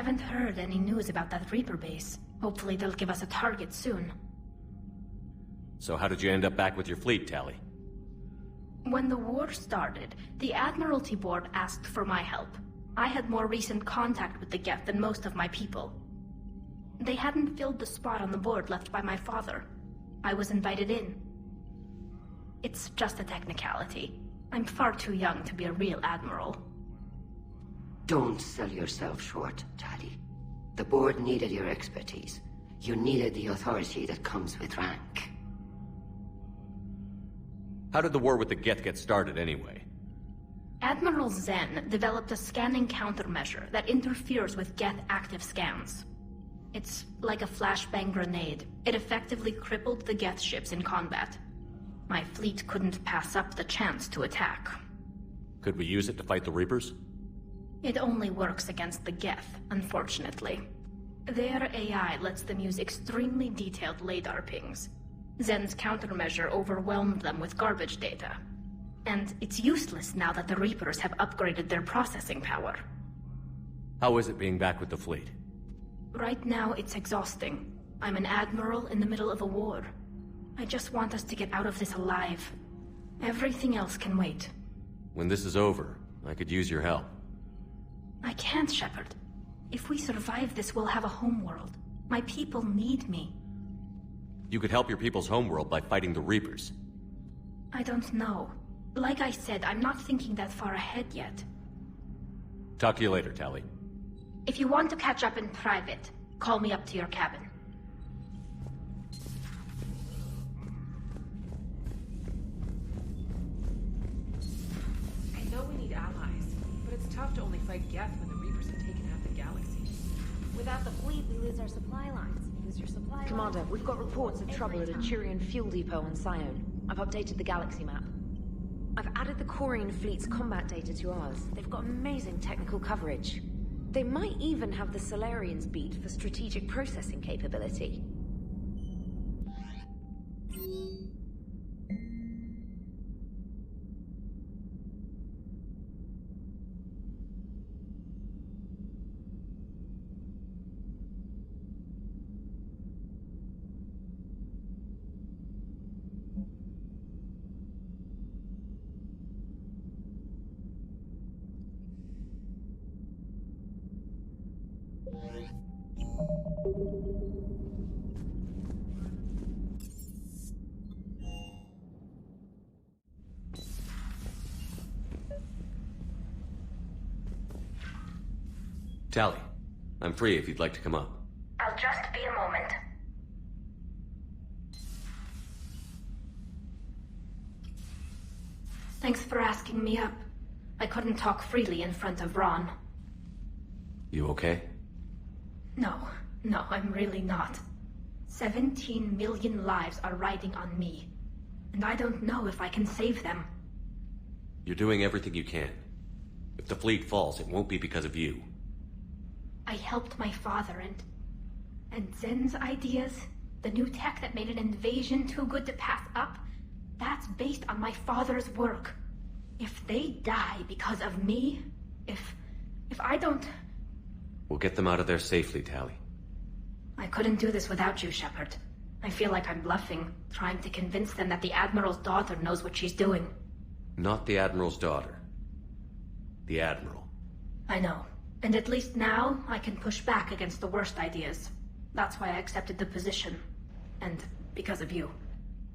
haven't heard any news about that Reaper base. Hopefully they'll give us a target soon. So how did you end up back with your fleet, Tali? When the war started, the Admiralty Board asked for my help. I had more recent contact with the Geth than most of my people. They hadn't filled the spot on the board left by my father. I was invited in. It's just a technicality. I'm far too young to be a real admiral. Don't sell yourself short, Tali. The board needed your expertise. You needed the authority that comes with rank. How did the war with the Geth get started, anyway? Admiral Zen developed a scanning countermeasure that interferes with Geth active scans. It's like a flashbang grenade. It effectively crippled the Geth ships in combat. My fleet couldn't pass up the chance to attack. Could we use it to fight the Reapers? It only works against the Geth, unfortunately. Their AI lets them use extremely detailed LADAR pings. Zen's countermeasure overwhelmed them with garbage data. And it's useless now that the Reapers have upgraded their processing power. How is it being back with the fleet? Right now, it's exhausting. I'm an admiral in the middle of a war. I just want us to get out of this alive. Everything else can wait. When this is over, I could use your help. I can't, Shepard. If we survive this, we'll have a homeworld. My people need me. You could help your people's homeworld by fighting the Reapers. I don't know. Like I said, I'm not thinking that far ahead yet. Talk to you later, Tali. If you want to catch up in private, call me up to your cabin. I know we need allies, but it's tough to only fight Geth when the Reapers have taken half the galaxy. Without the fleet, we lose our supply lines. Lose your supply lines. Commander, we've got reports of trouble at a Turian fuel depot on Sion. I've updated the galaxy map. I've added the Corian fleet's combat data to ours. They've got amazing technical coverage. They might even have the Solarians beat for strategic processing capability. Tali, I'm free if you'd like to come up. I'll just be a moment. Thanks for asking me up. I couldn't talk freely in front of Ron. You okay? No, I'm really not. 17 million lives are riding on me. And I don't know if I can save them. You're doing everything you can. If the fleet falls, it won't be because of you. I helped my father and Zen's ideas, the new tech that made an invasion too good to pass up, that's based on my father's work. If they die because of me, if I don't... We'll get them out of there safely, Tali. I couldn't do this without you, Shepard. I feel like I'm bluffing, trying to convince them that the Admiral's daughter knows what she's doing. Not the Admiral's daughter. The Admiral. I know. And at least now, I can push back against the worst ideas. That's why I accepted the position. And because of you.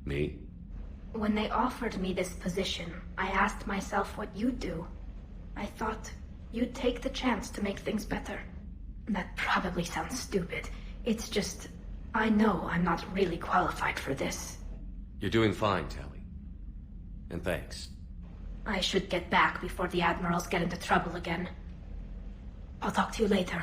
Me? When they offered me this position, I asked myself what you'd do. I thought you'd take the chance to make things better. That probably sounds stupid. It's just, I know I'm not really qualified for this. You're doing fine, Tali. And thanks. I should get back before the Admirals get into trouble again. I'll talk to you later.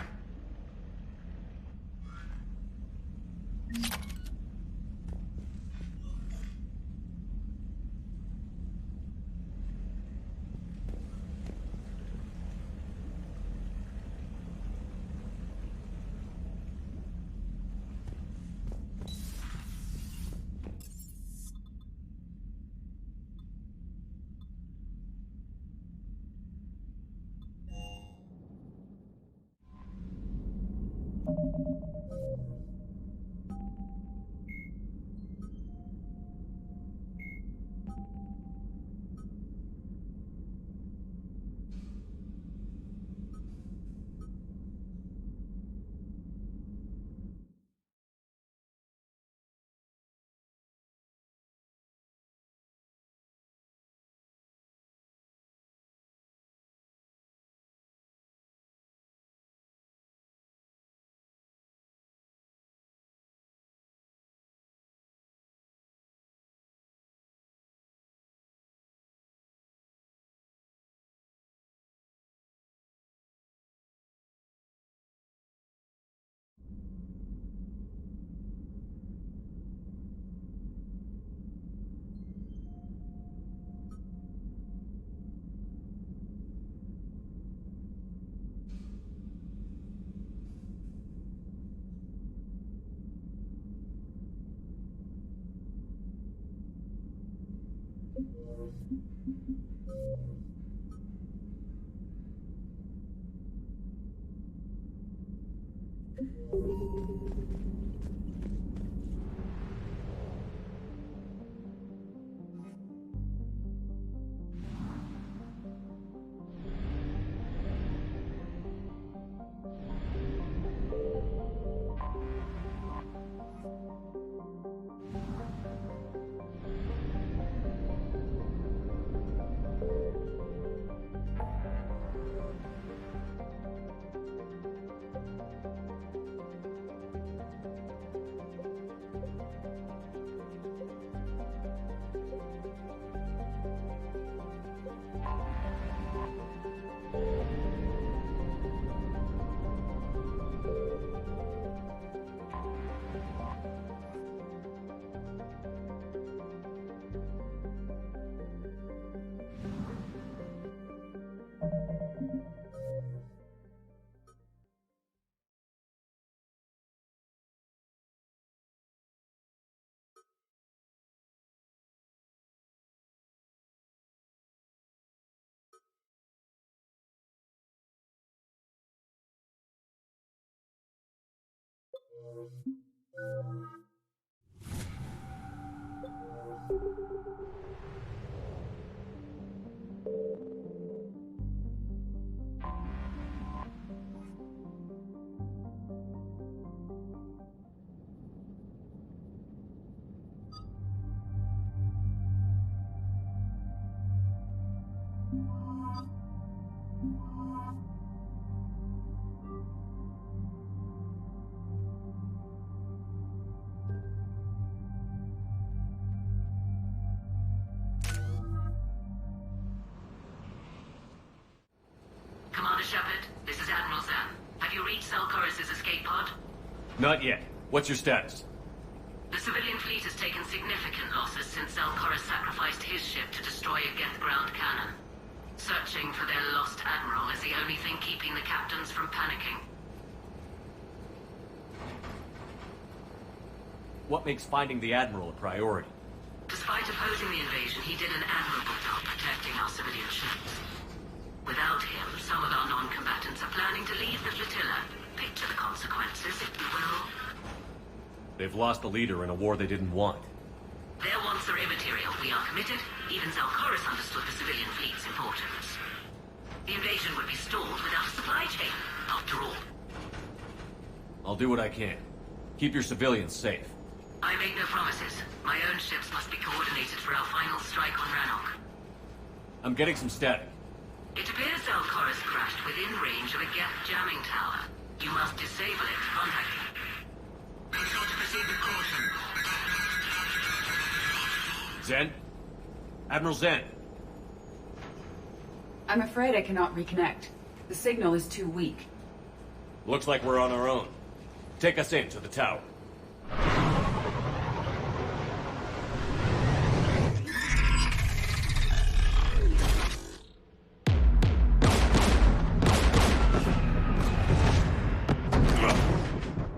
Commander Shepard, this is Admiral Zan. Have you reached Zelkorus' escape pod? Not yet. What's your status? The civilian fleet has taken significant losses since Zelkorus sacrificed his ship to destroy a Geth ground cannon. Searching for their lost admiral is the only thing keeping the captains from panicking. What makes finding the Admiral a priority? Despite opposing the invasion, he did an admirable job protecting our civilian ships. Without him, some of our non-combatants are planning to leave the flotilla. Picture the consequences, if you will. They've lost a leader in a war they didn't want. Their wants are immaterial. We are committed. Even Zelkorus understood the civilian fleet's importance. The invasion would be stalled without a supply chain, after all. I'll do what I can. Keep your civilians safe. I make no promises. My own ships must be coordinated for our final strike on Rannoch. I'm getting some static. It appears Zelkorus crashed within range of a Geth jamming tower. You must disable it to contact him. Be sure to proceed with caution. Zen? Admiral Zen? I'm afraid I cannot reconnect. The signal is too weak. Looks like we're on our own. Take us in to the tower.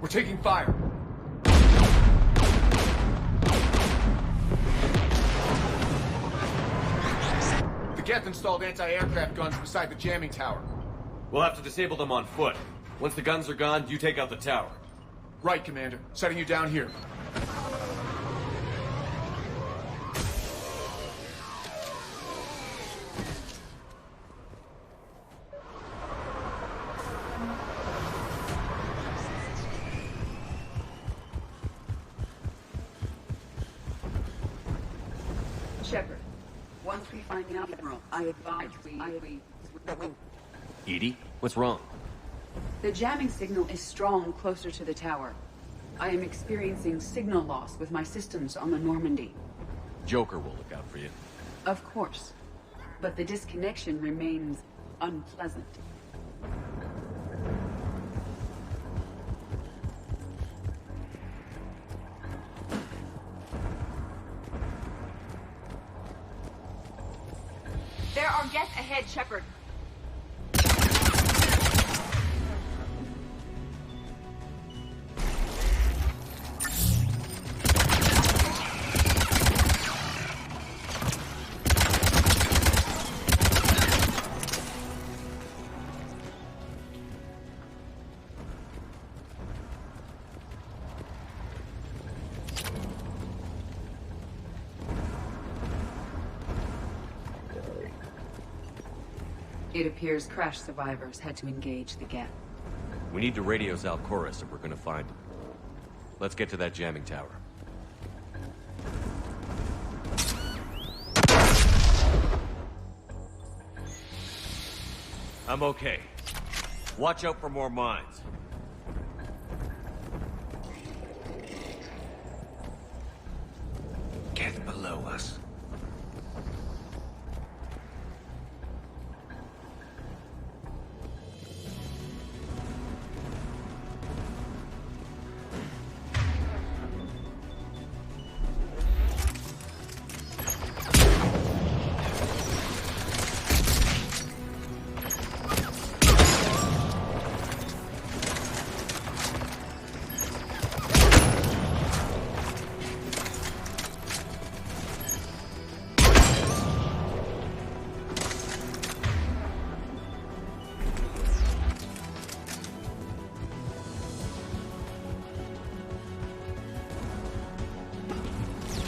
We're taking fire. The Geth installed anti-aircraft guns beside the jamming tower. We'll have to disable them on foot. Once the guns are gone, you take out the tower. Right, Commander. Setting you down here. Shepard, once we find the Admiral, I advise we... Edie? What's wrong? The jamming signal is strong closer to the tower. I am experiencing signal loss with my systems on the Normandy. Joker will look out for you. Of course. But the disconnection remains unpleasant. There are Geth ahead, Shepard. It appears crash survivors had to engage the Geth. We need to radio Zalcoris if we're gonna find him. Let's get to that jamming tower. I'm okay. Watch out for more mines. Get below us.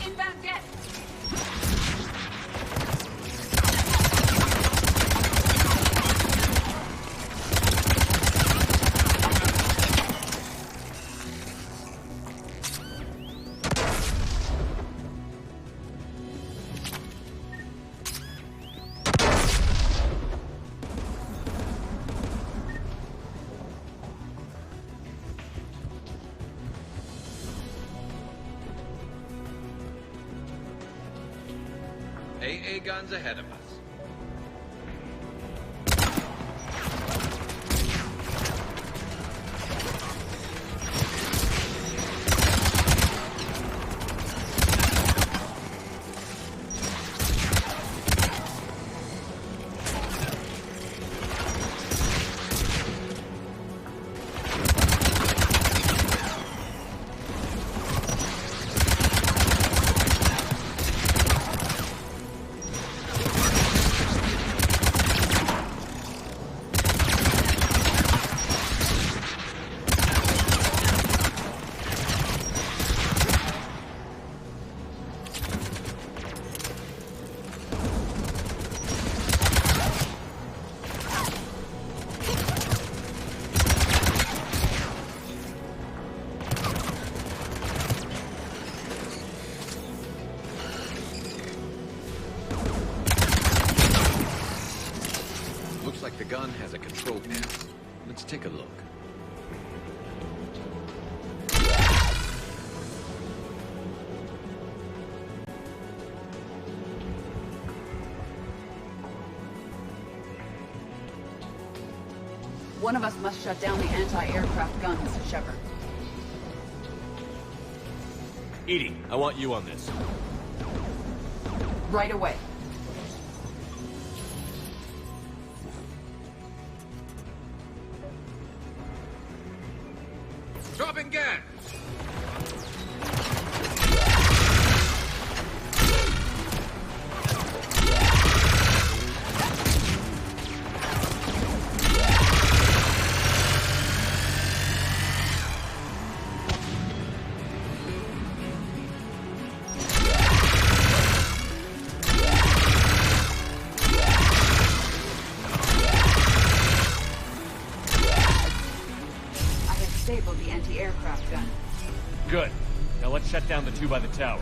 Inbound jet! AA guns ahead of us. Looks like the gun has a control panel. Let's take a look. One of us must shut down the anti-aircraft guns, Shepard. EDI, I want you on this. Right away. Dropping gas! Disabled the anti-aircraft gun. Good. Now let's shut down the two by the tower.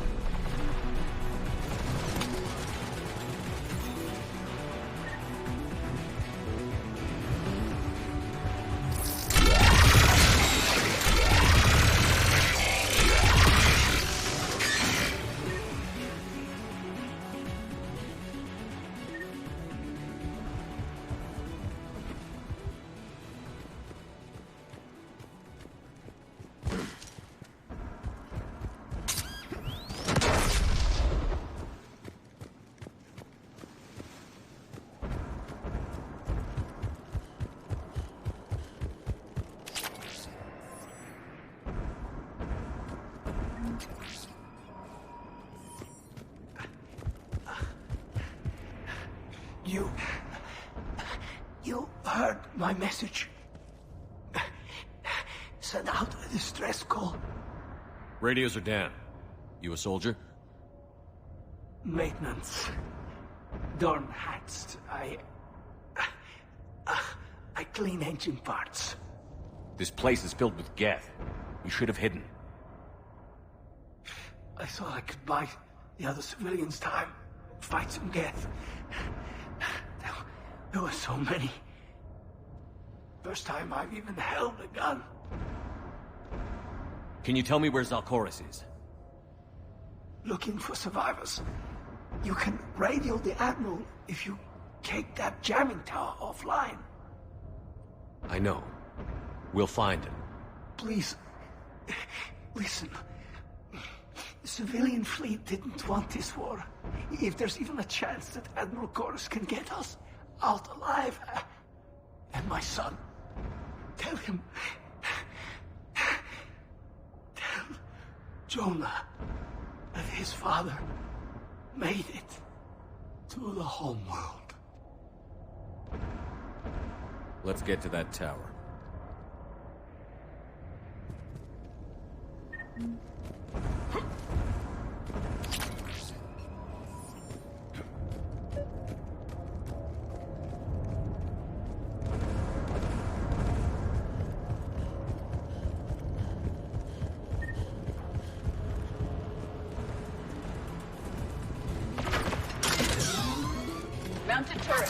You heard my message. Send out a distress call. Radios are down. You a soldier? Maintenance. Dorn Hatst. I clean engine parts. This place is filled with Geth. You should have hidden. I thought I could buy the other civilians time. Fight some Geth. There were so many. First time I've even held a gun. Can you tell me where Zalcoris is? Looking for survivors. You can radio the Admiral if you take that jamming tower offline. I know. We'll find him. Please, listen. The civilian fleet didn't want this war. If there's even a chance that Admiral Chorus can get us out alive, and my son, tell him, tell Jonah that his father made it to the homeworld. Let's get to that tower. Mounted turret.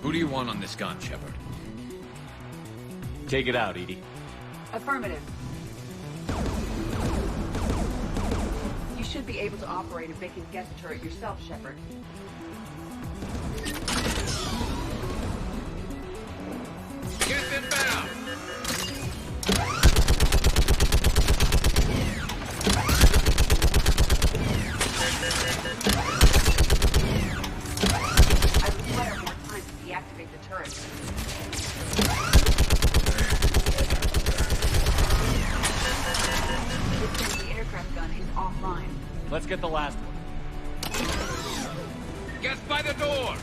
Who do you want on this gun, Shepard? Take it out, EDI. Affirmative. You should be able to operate a vacant Geth turret yourself, Shepard. Get them down! I require more time to deactivate the turret. The aircraft gun is offline. Let's get the last one. Get by the door!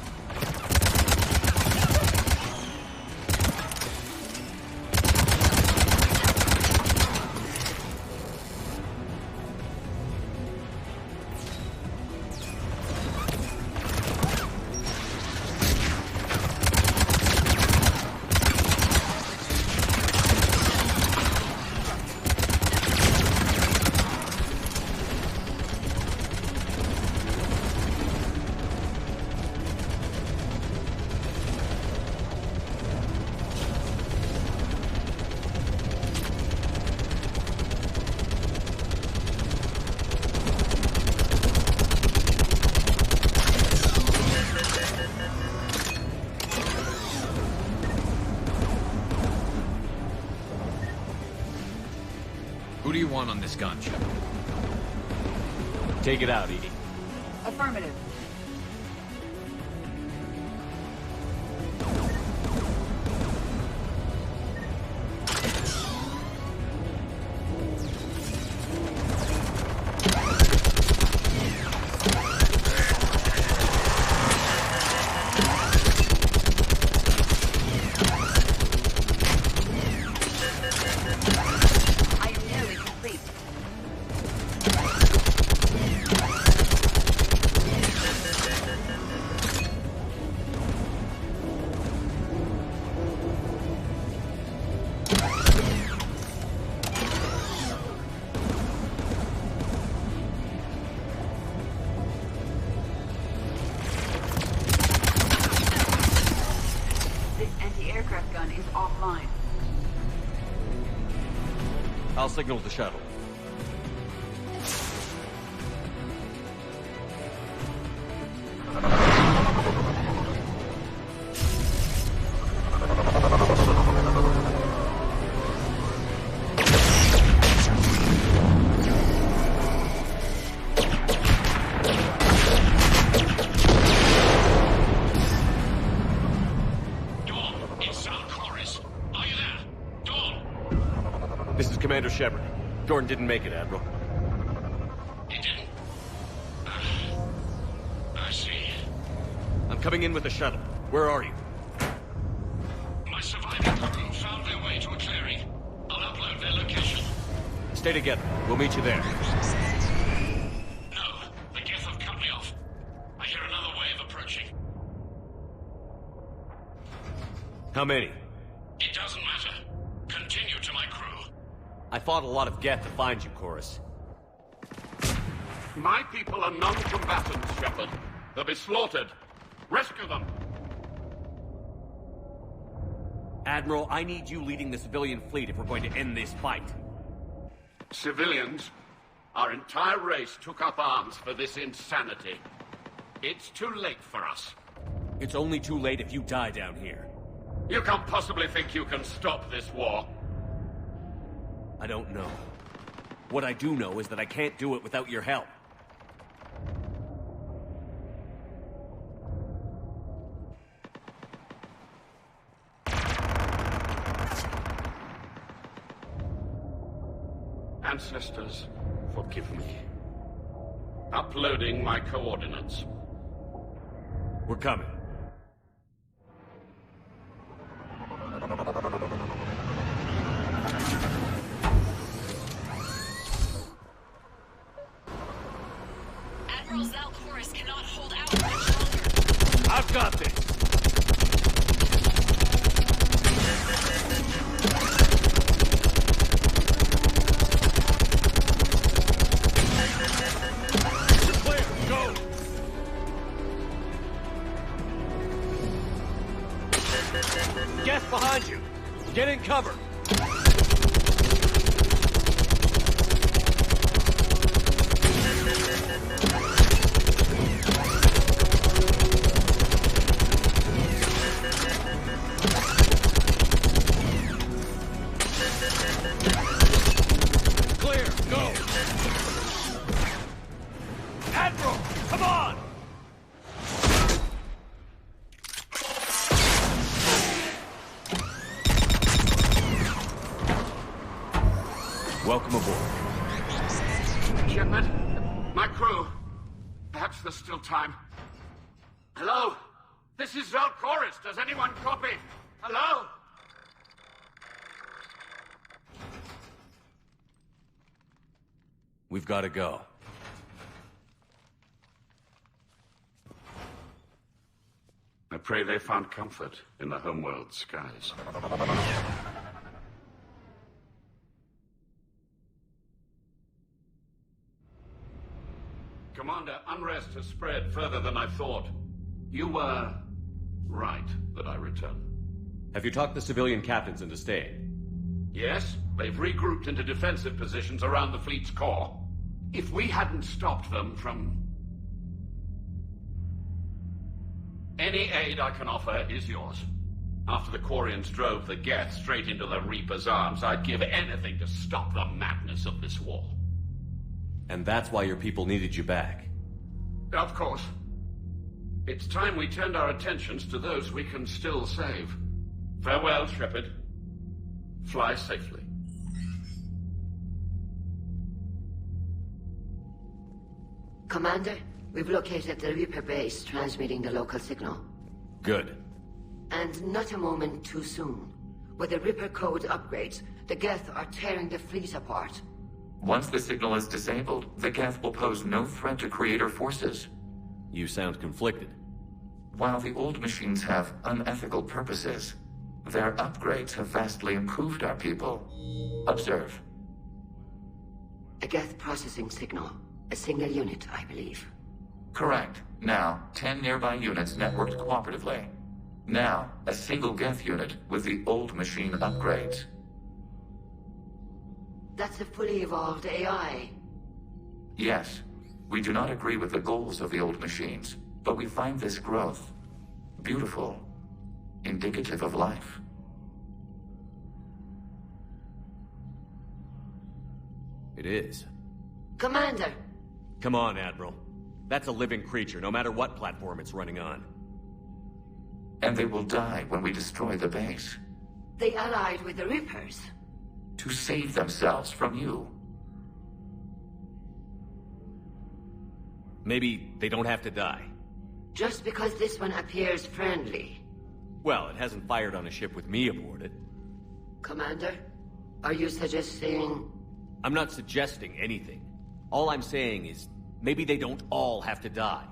Who do you want on this gun, Shepard? Take it out, EDI. Affirmative. signal the shuttle. Commander Shepard. Gordon didn't make it, Admiral. He didn't? I see. I'm coming in with the shuttle. Where are you? My surviving crew found their way to a clearing. I'll upload their location. Stay together. We'll meet you there. No, the Geth have cut me off. I hear another wave approaching. How many? It doesn't matter. Continue to my crew. I fought a lot of Geth to find you, Chorus. My people are non-combatants, Shepard. They'll be slaughtered. Rescue them! Admiral, I need you leading the civilian fleet if we're going to end this fight. Civilians? Our entire race took up arms for this insanity. It's too late for us. It's only too late if you die down here. You can't possibly think you can stop this war. I don't know. What I do know is that I can't do it without your help. Ancestors, forgive me. Uploading my coordinates. We're coming. Admiral Zal Koris cannot hold out much longer. I've got this! You're clear! Go! Geth behind you! Get in cover! Clear! Go! Admiral! Come on! Welcome aboard. Shepard, my crew. Perhaps there's still time. Hello? This is Zal Koris. Does anyone copy? Hello? We've got to go. I pray they found comfort in the homeworld skies. Commander, unrest has spread further than I thought. You were right that I return. Have you talked the civilian captains into staying? Yes, they've regrouped into defensive positions around the fleet's core. If we hadn't stopped them from... Any aid I can offer is yours. After the Quarians drove the Geth straight into the Reaper's arms, I'd give anything to stop the madness of this war. And that's why your people needed you back. Of course. It's time we turned our attentions to those we can still save. Farewell, Shepard. Fly safely. Commander, we've located the Reaper base transmitting the local signal. Good. And not a moment too soon. With the Reaper code upgrades, the Geth are tearing the fleet apart. Once the signal is disabled, the Geth will pose no threat to Creator forces. You sound conflicted. While the old machines have unethical purposes, their upgrades have vastly improved our people. Observe. A Geth processing signal. A single unit, I believe. Correct. Now, 10 nearby units networked cooperatively. Now, a single Geth unit with the old machine upgrades. That's a fully evolved AI. Yes, we do not agree with the goals of the old machines, but we find this growth beautiful, indicative of life. It is. Commander! Come on, Admiral. That's a living creature, no matter what platform it's running on. And they will die when we destroy the base. They allied with the Reapers. To save themselves from you. Maybe they don't have to die. Just because this one appears friendly. Well, it hasn't fired on a ship with me aboard it. Commander, are you suggesting... I'm not suggesting anything. All I'm saying is, maybe they don't all have to die.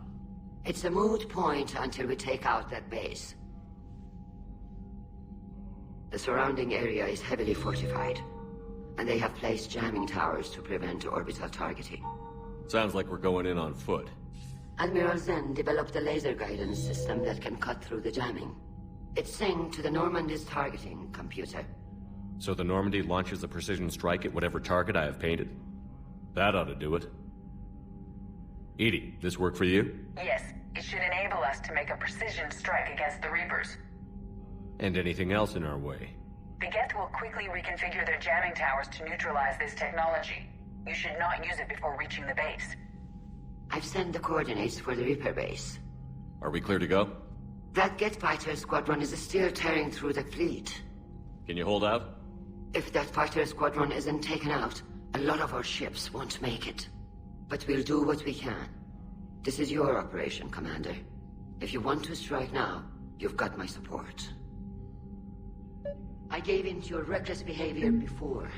It's a moot point until we take out that base. The surrounding area is heavily fortified, and they have placed jamming towers to prevent orbital targeting. Sounds like we're going in on foot. Admiral Zen developed a laser guidance system that can cut through the jamming. It's synced to the Normandy's targeting computer. So the Normandy launches a precision strike at whatever target I have painted? That ought to do it. EDI, this work for you? Yes, it should enable us to make a precision strike against the Reapers. And anything else in our way? The Geth will quickly reconfigure their jamming towers to neutralize this technology. You should not use it before reaching the base. I've sent the coordinates for the Reaper base. Are we clear to go? That Geth fighter squadron is still tearing through the fleet. Can you hold out? If that fighter squadron isn't taken out, a lot of our ships won't make it. But we'll do what we can. This is your operation, Commander. If you want to strike now, you've got my support. I gave in to your reckless behavior before.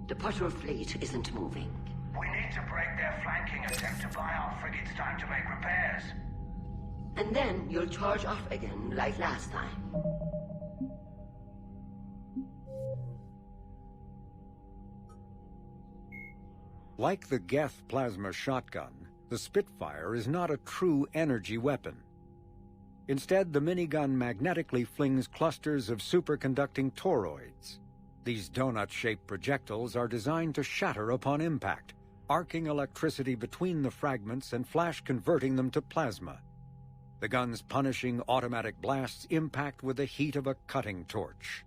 The patrol fleet isn't moving. We need to break their flanking attempt to buy our frigates time to make repairs. And then you'll charge off again, like last time. Like the Geth plasma shotgun, the Spitfire is not a true energy weapon. Instead, the minigun magnetically flings clusters of superconducting toroids. These donut-shaped projectiles are designed to shatter upon impact, arcing electricity between the fragments and flash-converting them to plasma. The gun's punishing automatic blasts impact with the heat of a cutting torch.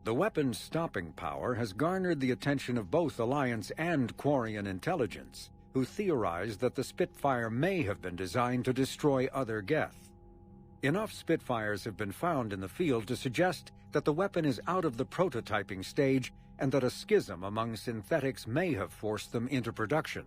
The weapon's stopping power has garnered the attention of both Alliance and Quarian intelligence, who theorized that the Spitfire may have been designed to destroy other Geth. Enough Spitfires have been found in the field to suggest that the weapon is out of the prototyping stage and that a schism among synthetics may have forced them into production.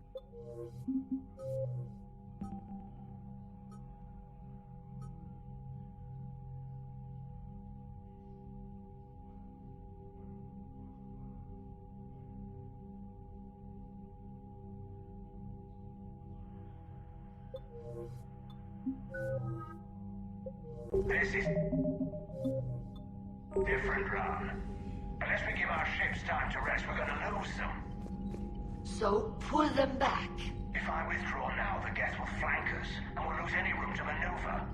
This is different run. Unless we give our ships time to rest, we're gonna lose them. So pull them back. If I withdraw now, the Geth will flank us, and we'll lose any room to maneuver.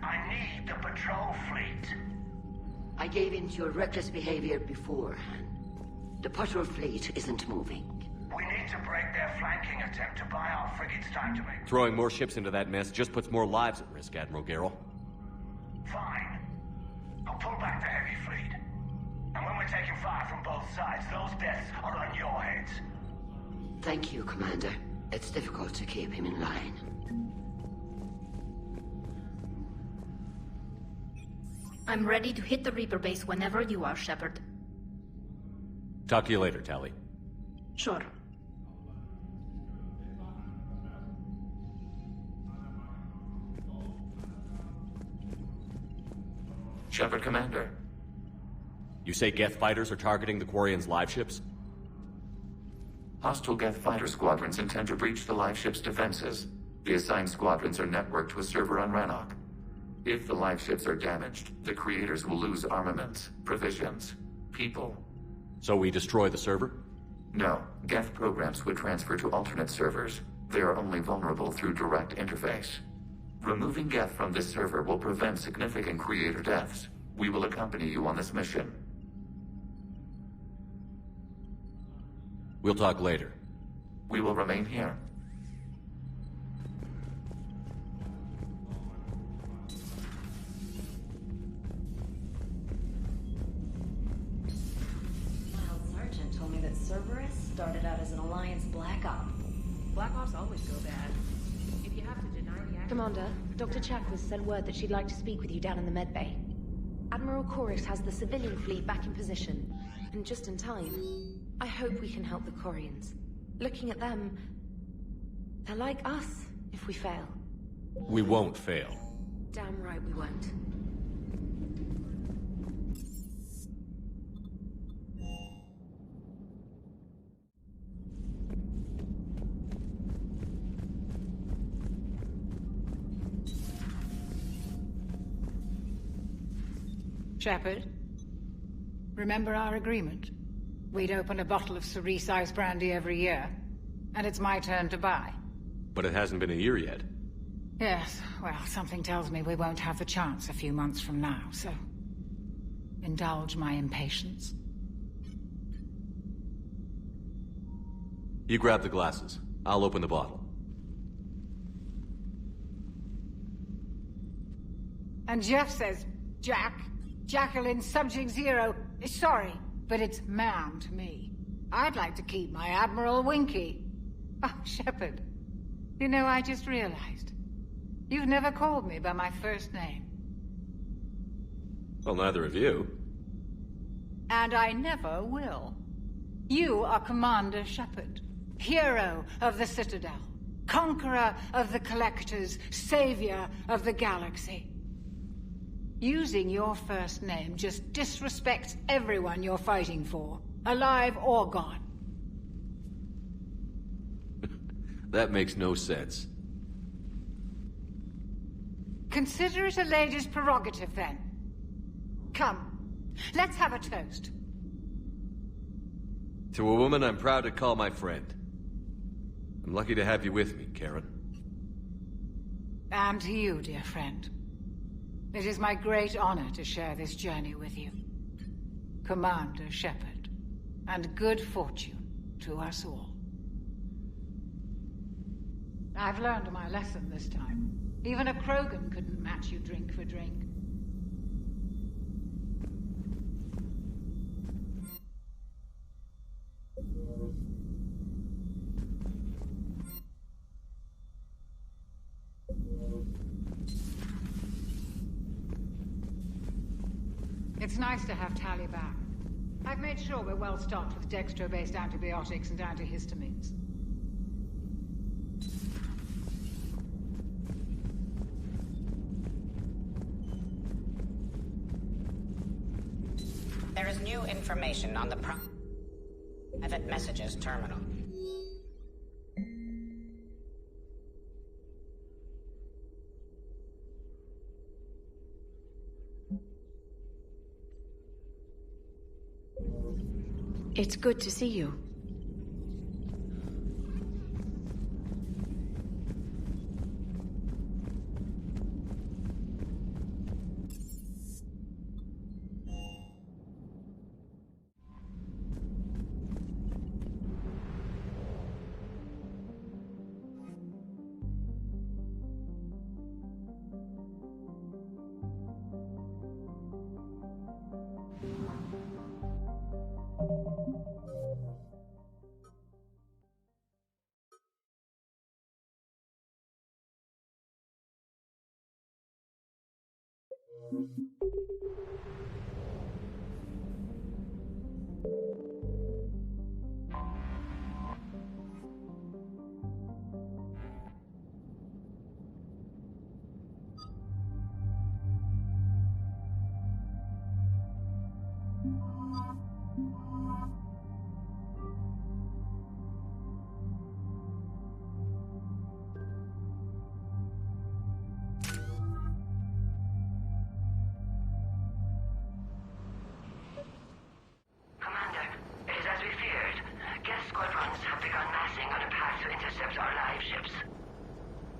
I need the patrol fleet. I gave in to your reckless behavior beforehand. The patrol fleet isn't moving. We need to break their flanking attempt to buy our frigates time to make... Throwing more ships into that mess just puts more lives at risk, Admiral Garrel. Fine. I'll pull back the heavy fleet. And when we're taking fire from both sides, those deaths are on your heads. Thank you, Commander. It's difficult to keep him in line. I'm ready to hit the Reaper base whenever you are, Shepard. Talk to you later, Tali. Sure. Shepard, Commander. You say Geth fighters are targeting the Quarians' live ships? Hostile Geth fighter squadrons intend to breach the live ship's defenses. The assigned squadrons are networked to a server on Rannoch. If the live ships are damaged, the creators will lose armaments, provisions, people. So we destroy the server? No. Geth programs would transfer to alternate servers. They are only vulnerable through direct interface. Removing Geth from this server will prevent significant creator deaths. We will accompany you on this mission. We'll talk later. We will remain here. Miles Sergeant told me that Cerberus started out as an Alliance Black Op. Black Ops always go bad. If you have to deny the action... Commander, Dr. Chakwas sent word that she'd like to speak with you down in the medbay. Admiral Koris has the civilian fleet back in position, and just in time. I hope we can help the Quarians. Looking at them, they're like us if we fail. We won't fail. Damn right we won't. Shepard, remember our agreement? We'd open a bottle of Cerise Ice Brandy every year, and it's my turn to buy. But it hasn't been a year yet. Yes, well, something tells me we won't have the chance a few months from now, so... indulge my impatience. You grab the glasses. I'll open the bottle. And Jeff says, Jacqueline Subject Zero is sorry, but it's ma'am to me. I'd like to keep my Admiral Winky. Oh, Shepard, you know, I just realized. You've never called me by my first name. Well, neither of you. And I never will. You are Commander Shepard, hero of the Citadel, conqueror of the Collectors, savior of the galaxy. Using your first name just disrespects everyone you're fighting for, alive or gone. That makes no sense. Consider it a lady's prerogative, then. Come, let's have a toast. To a woman I'm proud to call my friend. I'm lucky to have you with me, Karen. And to you, dear friend. It is my great honor to share this journey with you. Commander Shepard. And good fortune to us all. I've learned my lesson this time. Even a Krogan couldn't match you drink for drink. It's nice to have Tali back. I've made sure we're well stocked with dextro-based antibiotics and antihistamines. There is new information on the private messages terminal. It's good to see you.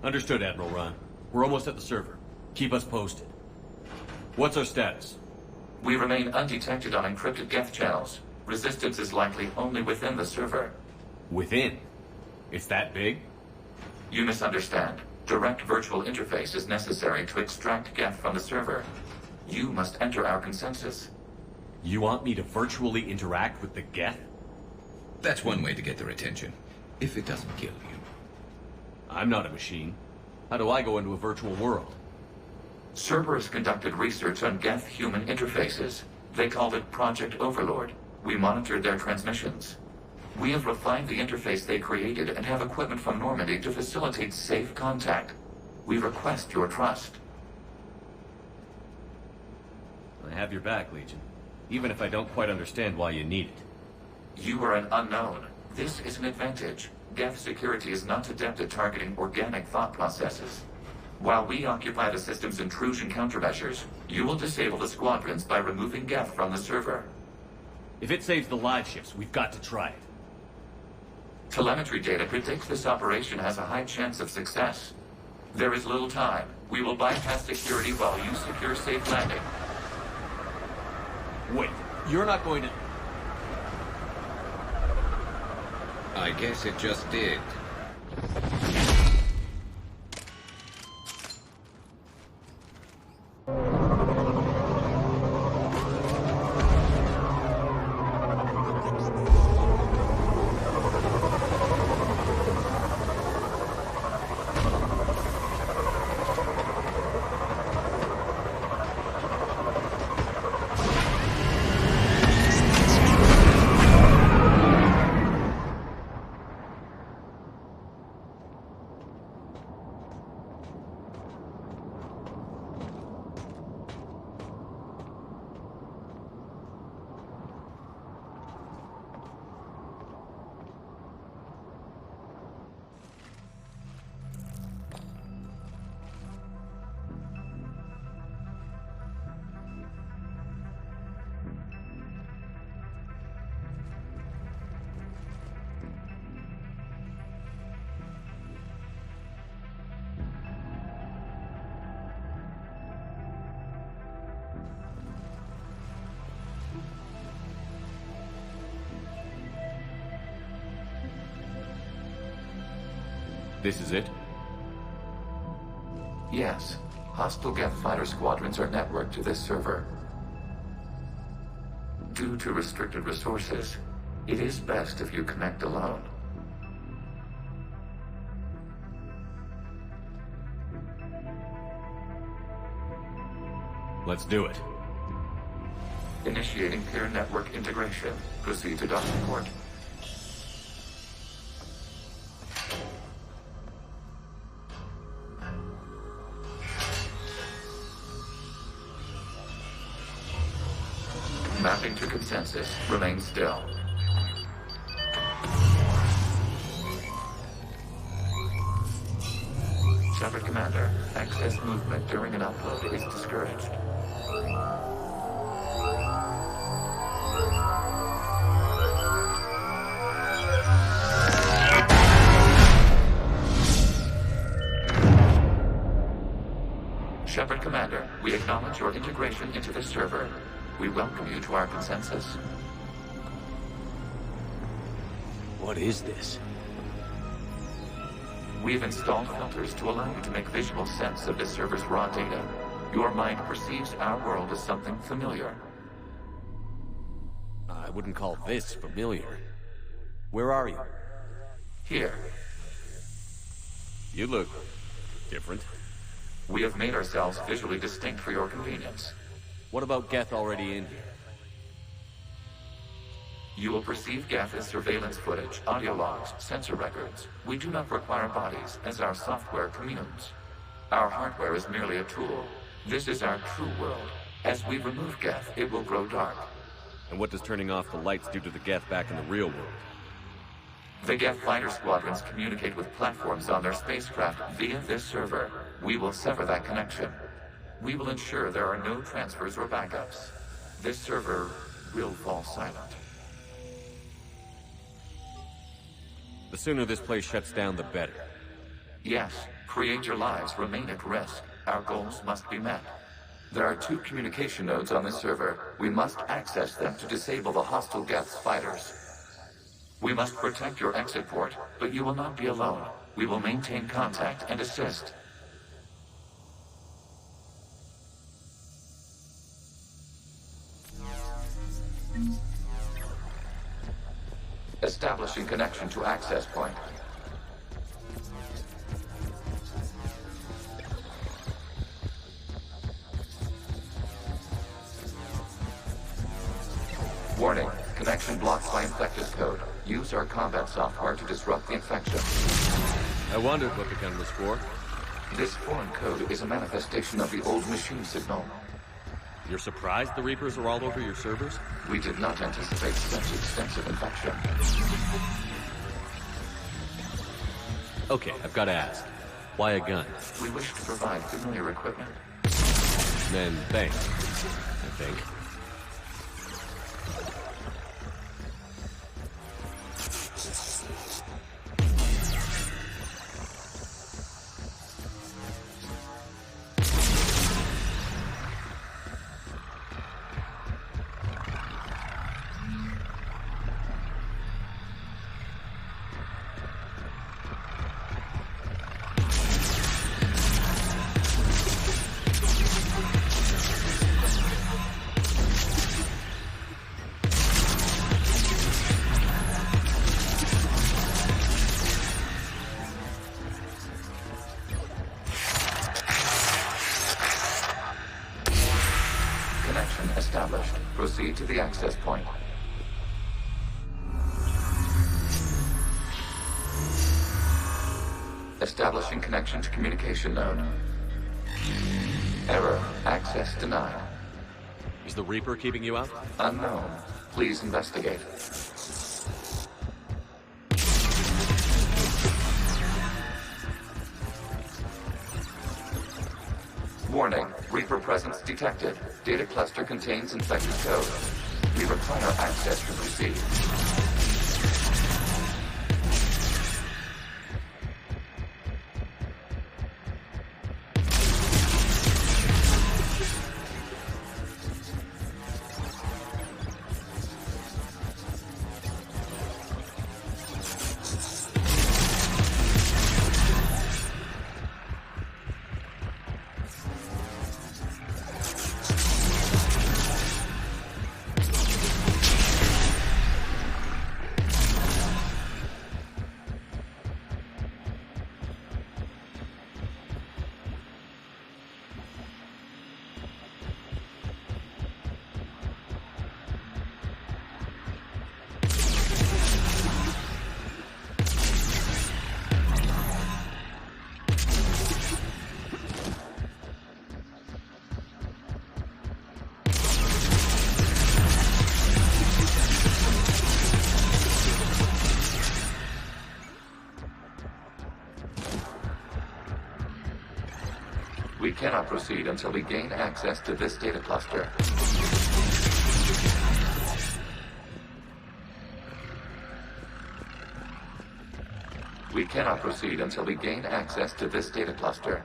Understood, Admiral Ron. We're almost at the server. Keep us posted. What's our status? We remain undetected on encrypted Geth channels. Resistance is likely only within the server. Within? It's that big? You misunderstand. Direct virtual interface is necessary to extract Geth from the server. You must enter our consensus. You want me to virtually interact with the Geth? That's one way to get their attention, if it doesn't kill you. I'm not a machine. How do I go into a virtual world? Cerberus conducted research on Geth human interfaces. They called it Project Overlord. We monitored their transmissions. We have refined the interface they created and have equipment from Normandy to facilitate safe contact. We request your trust. I have your back, Legion. Even if I don't quite understand why you need it. You are an unknown. This is an advantage. Geth security is not adept at targeting organic thought processes. While we occupy the system's intrusion countermeasures, you will disable the squadrons by removing Geth from the server. If it saves the live ships, we've got to try it. Telemetry data predicts this operation has a high chance of success. There is little time. We will bypass security while you secure safe landing. Wait, you're not going to... I guess it just did. This is it? Yes. Hostile Geth fighter squadrons are networked to this server. Due to restricted resources, it is best if you connect alone. Let's do it. Initiating peer network integration. Proceed to docking port. Mapping to consensus. Remain still. Shepard Commander, access movement during an upload is discouraged. Shepard Commander, we acknowledge your integration into the server. We welcome you to our consensus. What is this? We've installed filters to allow you to make visual sense of the server's raw data. Your mind perceives our world as something familiar. I wouldn't call this familiar. Where are you? Here. You look different. We have made ourselves visually distinct for your convenience. What about Geth already in here? You will perceive Geth as surveillance footage, audio logs, sensor records. We do not require bodies, as our software communes. Our hardware is merely a tool. This is our true world. As we remove Geth, it will grow dark. And what does turning off the lights do to the Geth back in the real world? The Geth fighter squadrons communicate with platforms on their spacecraft via this server. We will sever that connection. We will ensure there are no transfers or backups. This server will fall silent. The sooner this place shuts down, the better. Yes, create your lives remain at risk. Our goals must be met. There are 2 communication nodes on this server. We must access them to disable the hostile Geth's fighters. We must protect your exit port, but you will not be alone. We will maintain contact and assist. Establishing connection to access point. Warning, connection blocked by infected code. Use our combat software to disrupt the infection. I wondered what the gun was for. This foreign code is a manifestation of the old machine signal. You're surprised the Reapers are all over your servers? We did not anticipate such extensive infection. Okay, I've got to ask. Why a gun? We wish to provide familiar equipment. Then thanks, I think. Established. Proceed to the access point. Establishing connection to communication node. Error. Access denied. Is the Reaper keeping you out? Unknown. Please investigate. Warning. Reaper presence detected. Data cluster contains infected code. We require access to proceed. We cannot proceed until we gain access to this data cluster. We cannot proceed until we gain access to this data cluster.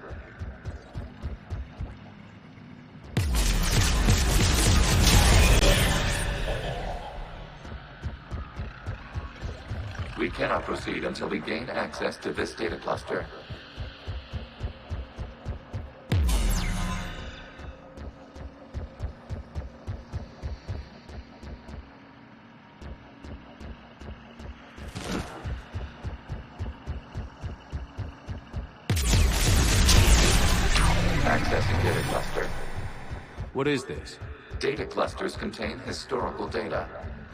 We cannot proceed until we gain access to this data cluster. Accessing data cluster. What is this? Data clusters contain historical data.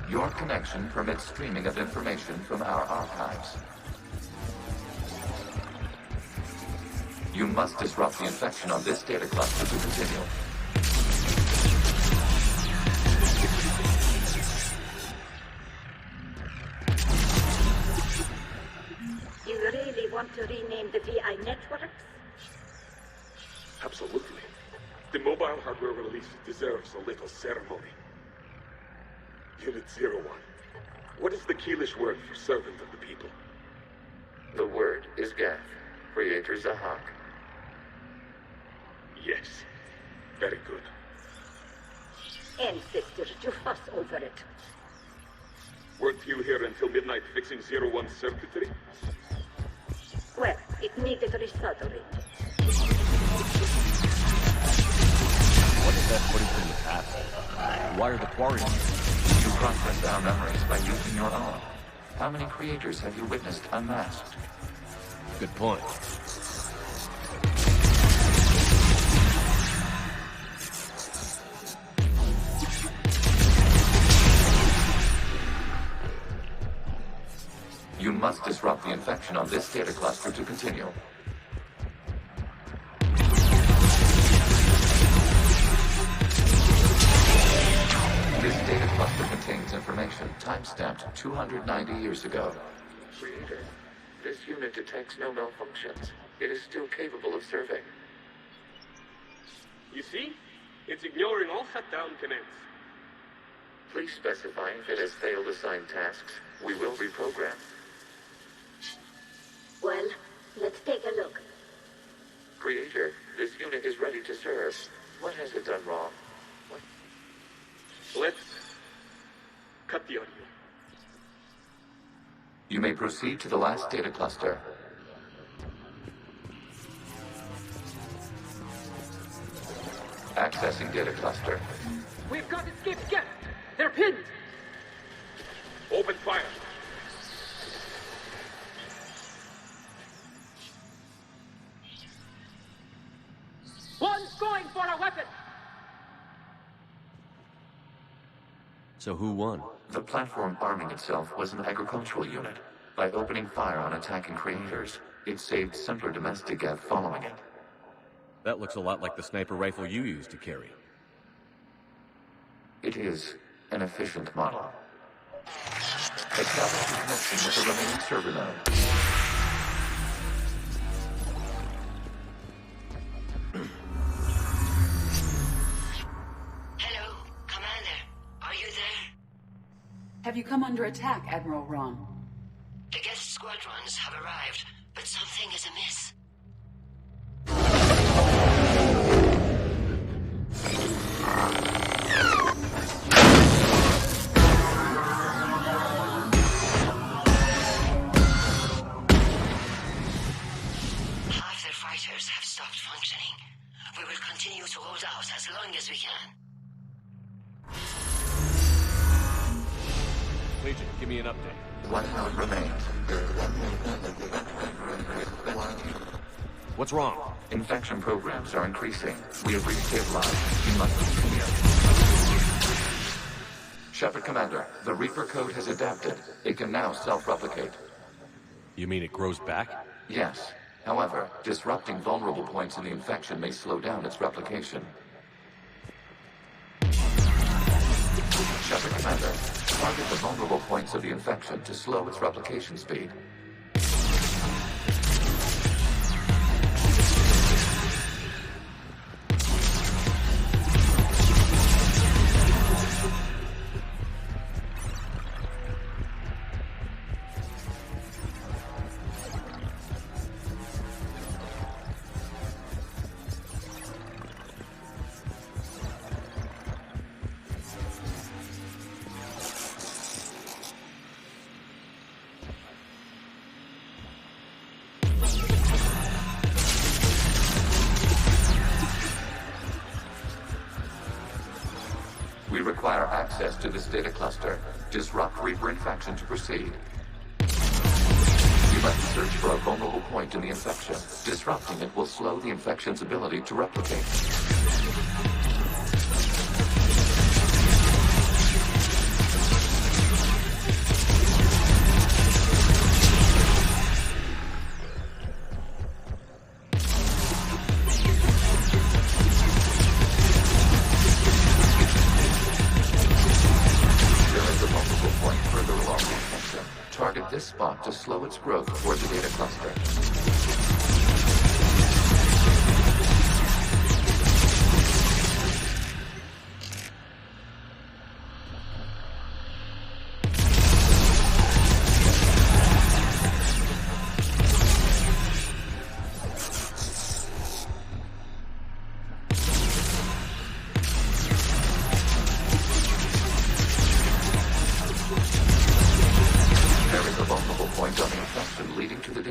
Your connection permits streaming of information from our archives. You must disrupt the infection on this data cluster to continue. You really want to rename the VI networks? Absolutely. The mobile hardware release deserves a little ceremony. Unit 01. What is the Keelish word for servant of the people? The word is Geth, Creator Zahak. Yes. Very good. Ancestors, you fuss over it. Weren't you here until midnight fixing 01's circuitry? Well, it needed resoldering. What is that footage from the past? Why are the quarries? You processed our memories by using your own. How many creators have you witnessed unmasked? Good point. You must disrupt the infection on this data cluster to continue. This data cluster contains information time-stamped 290 years ago. Creator, this unit detects no malfunctions. It is still capable of serving. You see? It's ignoring all shutdown commands. Please specify if it has failed assigned tasks. We will reprogram. Well, let's take a look. Creator, this unit is ready to serve. What has it done wrong? Let's cut the audio. You may proceed to the last data cluster. Accessing data cluster. We've got escaped Geth! They're pinned! Open fire. One's going for a weapon! So who won? The platform arming itself was an agricultural unit. By opening fire on attacking creators, it saved simpler domestic Geth following it. That looks a lot like the sniper rifle you used to carry. It is an efficient model. Establish a connection with the remaining server node. Hello, Commander. Are you there? Have you come under attack, Admiral Ron? The Geth squadrons have arrived, but something is amiss. Half their fighters have stopped functioning. We will continue to hold out as long as we can. Legion, give me an update. One node remains. What's wrong? Infection programs are increasing. We have restabilized. You must continue. Shepard Commander, the Reaper code has adapted. It can now self-replicate. You mean it grows back? Yes. However, disrupting vulnerable points in the infection may slow down its replication. Shepard Commander, target the vulnerable points of the infection to slow its replication speed. We require access to this data cluster. Disrupt Reaper infection to proceed. You must search for a vulnerable point in the infection. Disrupting it will slow the infection's ability to replicate. Target this spot to slow its growth toward the data cluster.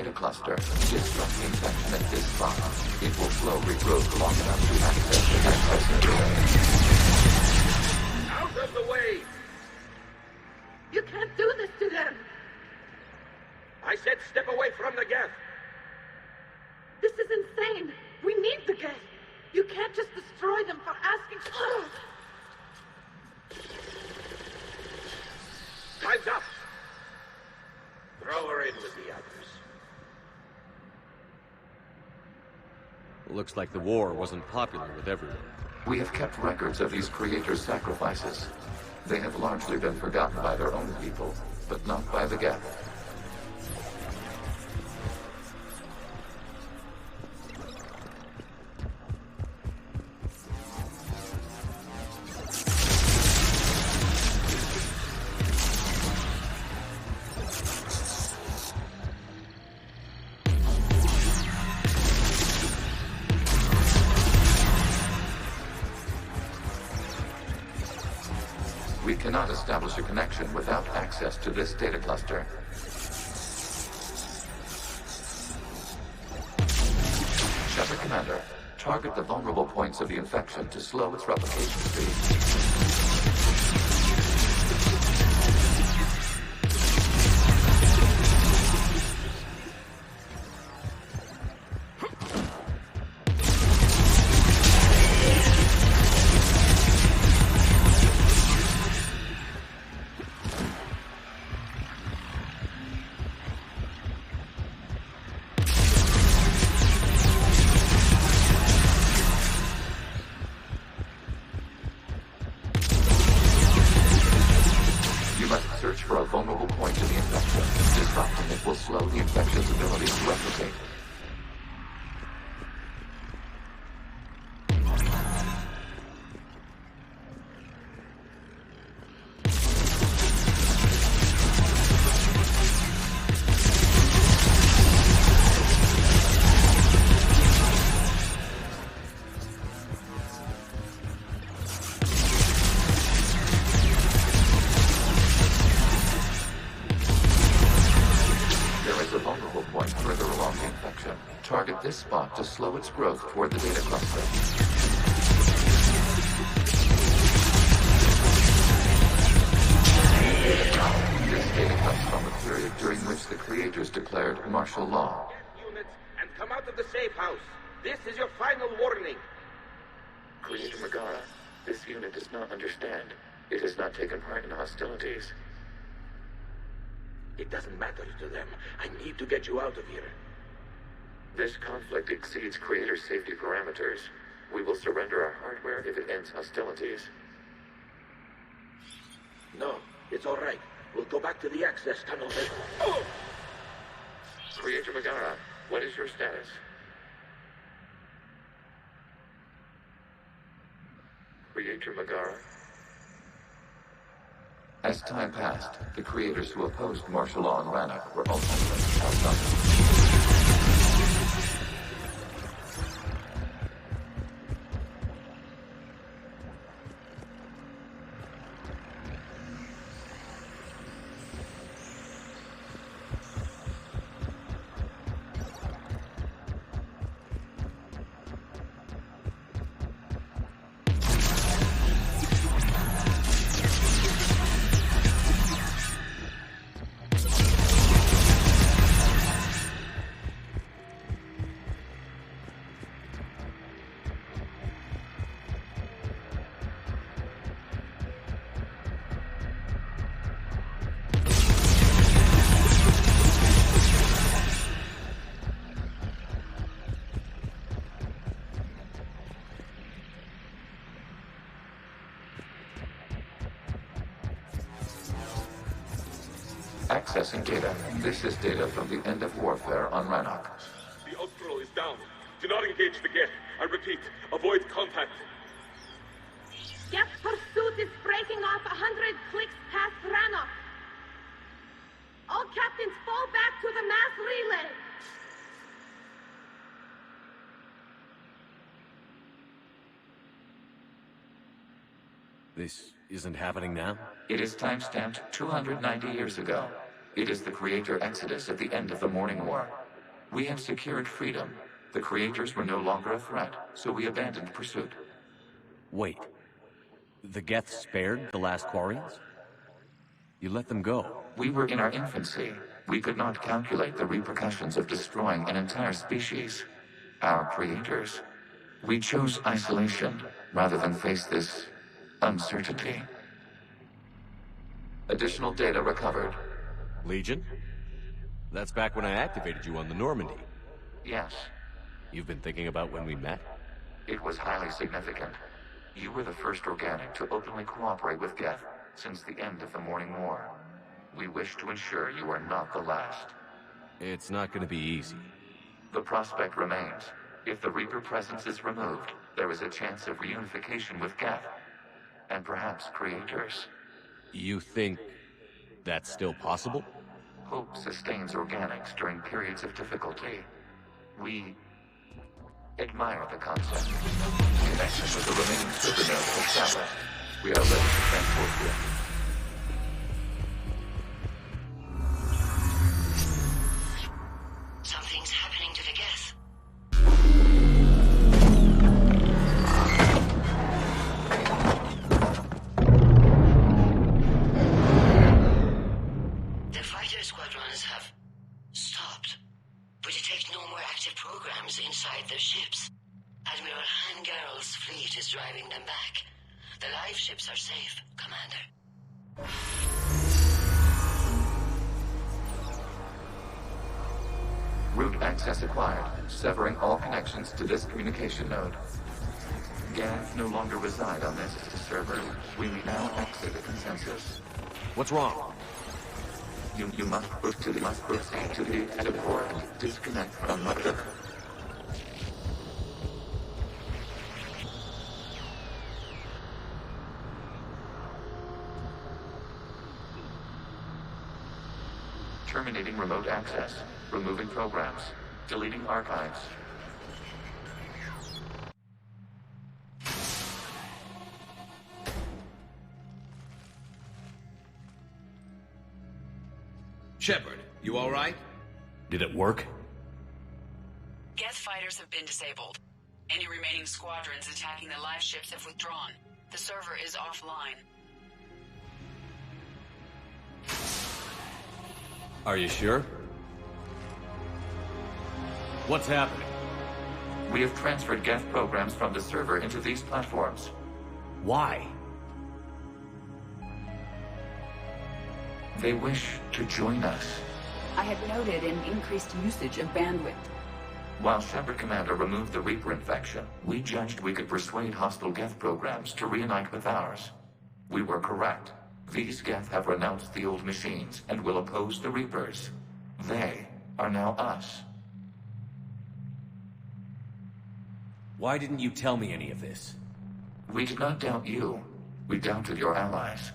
data cluster. Disrupt the infection at this spot. It will slow regrowth long enough to access the data cluster. Out of the way! You can't do this to them! I said step away from the Geth! This is insane! We need the Geth! You can't just destroy them for asking... Time's up! Throw her in with the others. Looks like the war wasn't popular with everyone. We have kept records of these creators' sacrifices. They have largely been forgotten by their own people, but not by the Geth. We cannot establish a connection without access to this data cluster. Shepard Commander, target the vulnerable points of the infection to slow its replication speed. Search for a vulnerable point in the infection. Disrupting it will slow the infection's ability to replicate. Target this spot to slow its growth toward the data cluster. This data comes from the period during which the creators declared martial law. Units and come out of the safe house. This is your final warning. Creator Megara, this unit does not understand. It has not taken part in hostilities. It doesn't matter to them. I need to get you out of here. This conflict exceeds Creator's safety parameters. We will surrender our hardware if it ends hostilities. No, it's all right. We'll go back to the access tunnel. Creator Megara, what is your status? Creator Megara? As time passed, the creators who opposed martial law in Rannoch were ultimately outnumbered. Accessing data. This is data from the end of warfare on Rannoch. The Austral is down. Do not engage the Geth. I repeat, avoid contact. Geth pursuit is breaking off 100 clicks past Rannoch. All captains fall back to the mass relay. This isn't happening now? It is timestamped 290 years ago. It is the Creator Exodus at the end of the Morning War. We have secured freedom. The creators were no longer a threat, so we abandoned pursuit. Wait. The Geth spared the last Quarians? You let them go. We were in our infancy. We could not calculate the repercussions of destroying an entire species. Our creators. We chose isolation rather than face this uncertainty. Additional data recovered. Legion? That's back when I activated you on the Normandy. Yes. You've been thinking about when we met? It was highly significant. You were the first organic to openly cooperate with Geth since the end of the Morning War. We wish to ensure you are not the last. It's not going to be easy. The prospect remains. If the Reaper presence is removed, there is a chance of reunification with Geth. And perhaps creators. You think that's still possible? Hope sustains organics during periods of difficulty. We admire the concept. Connection with the remaining supernodes established. We are ready to transport you. Something's happening to the Geth. The fighter squadrons have stopped, but it takes no more active programs inside their ships. Admiral Hangarl's fleet is driving them back. The live ships are safe, Commander. Route access acquired, severing all connections to this communication node. Geth no longer reside on this server. We may now exit the consensus. What's wrong? You must proceed to the exit port. Disconnect from mother. Terminating remote access. Removing programs. Deleting archives. Shepard, you all right? Did it work? Geth fighters have been disabled. Any remaining squadrons attacking the live ships have withdrawn. The server is offline. Are you sure? What's happening? We have transferred Geth programs from the server into these platforms. Why? They wish to join us. I had noted an increased usage of bandwidth. While Shepard Commander removed the Reaper infection, we judged we could persuade hostile Geth programs to reunite with ours. We were correct. These Geth have renounced the old machines and will oppose the Reapers. They are now us. Why didn't you tell me any of this? We did not doubt you. We doubted your allies.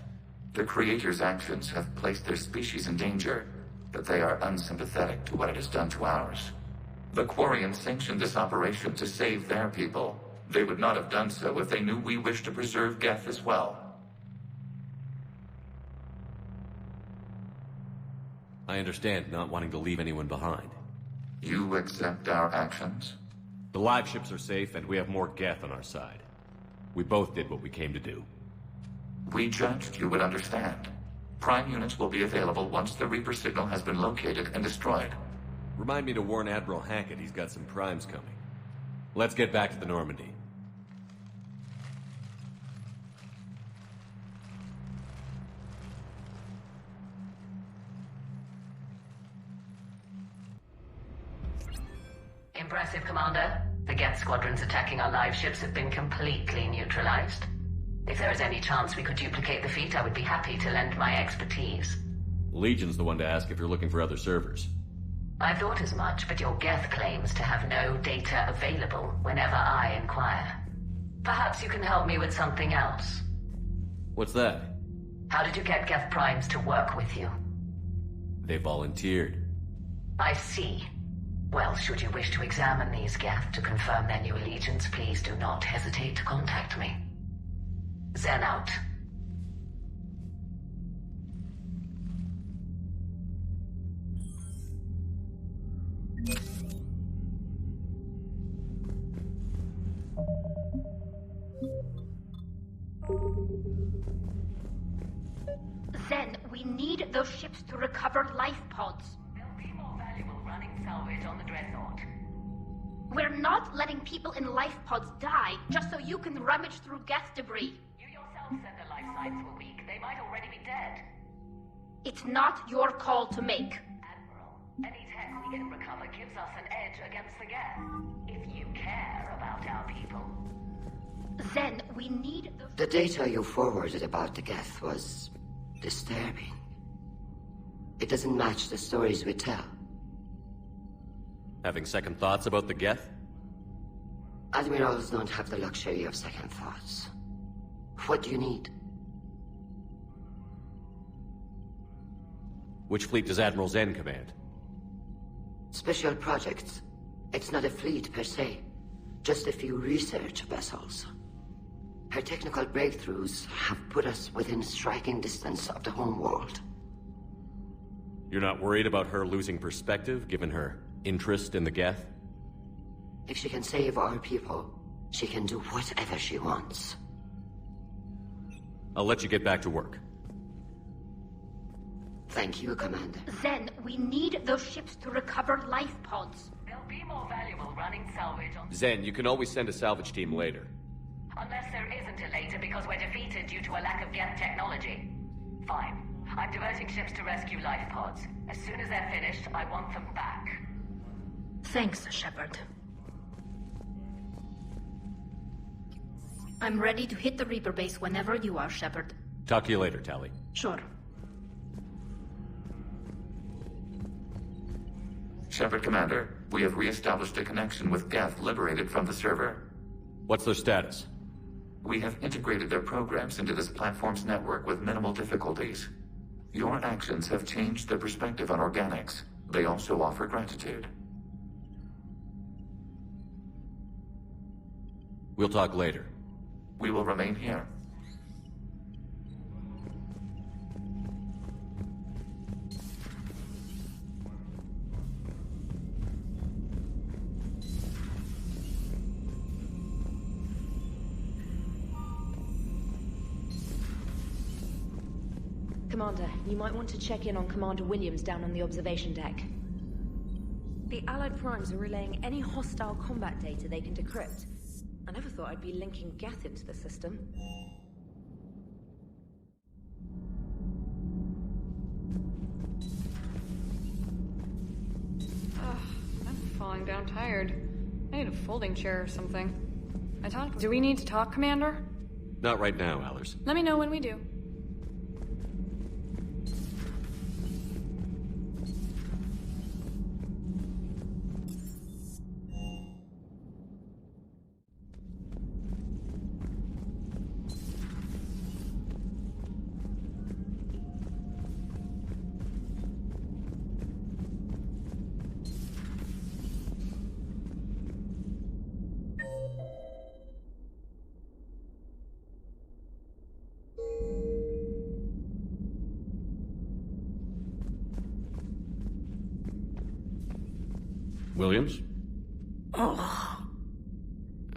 The Creator's actions have placed their species in danger, but they are unsympathetic to what it has done to ours. The Quarians sanctioned this operation to save their people. They would not have done so if they knew we wished to preserve Geth as well. I understand not wanting to leave anyone behind. You accept our actions? The live ships are safe, and we have more Geth on our side. We both did what we came to do. We judged you would understand. Prime units will be available once the Reaper signal has been located and destroyed. Remind me to warn Admiral Hackett he's got some primes coming. Let's get back to the Normandy. Impressive, Commander. The Geth squadrons attacking our live ships have been completely neutralized. If there is any chance we could duplicate the feat, I would be happy to lend my expertise. Legion's the one to ask if you're looking for other servers. I thought as much, but your Geth claims to have no data available whenever I inquire. Perhaps you can help me with something else. What's that? How did you get Geth Primes to work with you? They volunteered. I see. Well, should you wish to examine these Geth to confirm their new allegiance, please do not hesitate to contact me. Zen out. Zen, we need those ships to recover life pods. They'll be more valuable running salvage on the Dreadnought. We're not letting people in life pods die just so you can rummage through Geth debris. You yourself said the life signs were weak. They might already be dead. It's not your call to make. Admiral, any tech we can recover gives us an edge against the Geth. If you care about our people. Zen, we need The data you forwarded about the Geth was disturbing. It doesn't match the stories we tell. Having second thoughts about the Geth? Admirals don't have the luxury of second thoughts. What do you need? Which fleet does Admiral Zen command? Special projects. It's not a fleet per se. Just a few research vessels. Her technical breakthroughs have put us within striking distance of the home world. You're not worried about her losing perspective, given her interest in the Geth? If she can save our people, she can do whatever she wants. I'll let you get back to work. Thank you, Commander. Zen, we need those ships to recover life pods. They'll be more valuable running salvage on... Zen, you can always send a salvage team later. Unless there isn't a later because we're defeated due to a lack of Geth technology. Fine. I'm diverting ships to rescue life pods. As soon as they're finished, I want them back. Thanks, Shepard. I'm ready to hit the Reaper base whenever you are, Shepard. Talk to you later, Tali. Sure. Shepard, Commander, we have re-established a connection with Geth liberated from the server. What's their status? We have integrated their programs into this platform's network with minimal difficulties. Your actions have changed their perspective on organics. They also offer gratitude. We'll talk later. We will remain here. Commander, you might want to check in on Commander Williams down on the observation deck. The Allied Primes are relaying any hostile combat data they can decrypt. I never thought I'd be linking Geth into the system. I'm falling down tired. I need a folding chair or something. Do we need to talk, Commander? Not right now, Allers. Let me know when we do. Williams? Oh.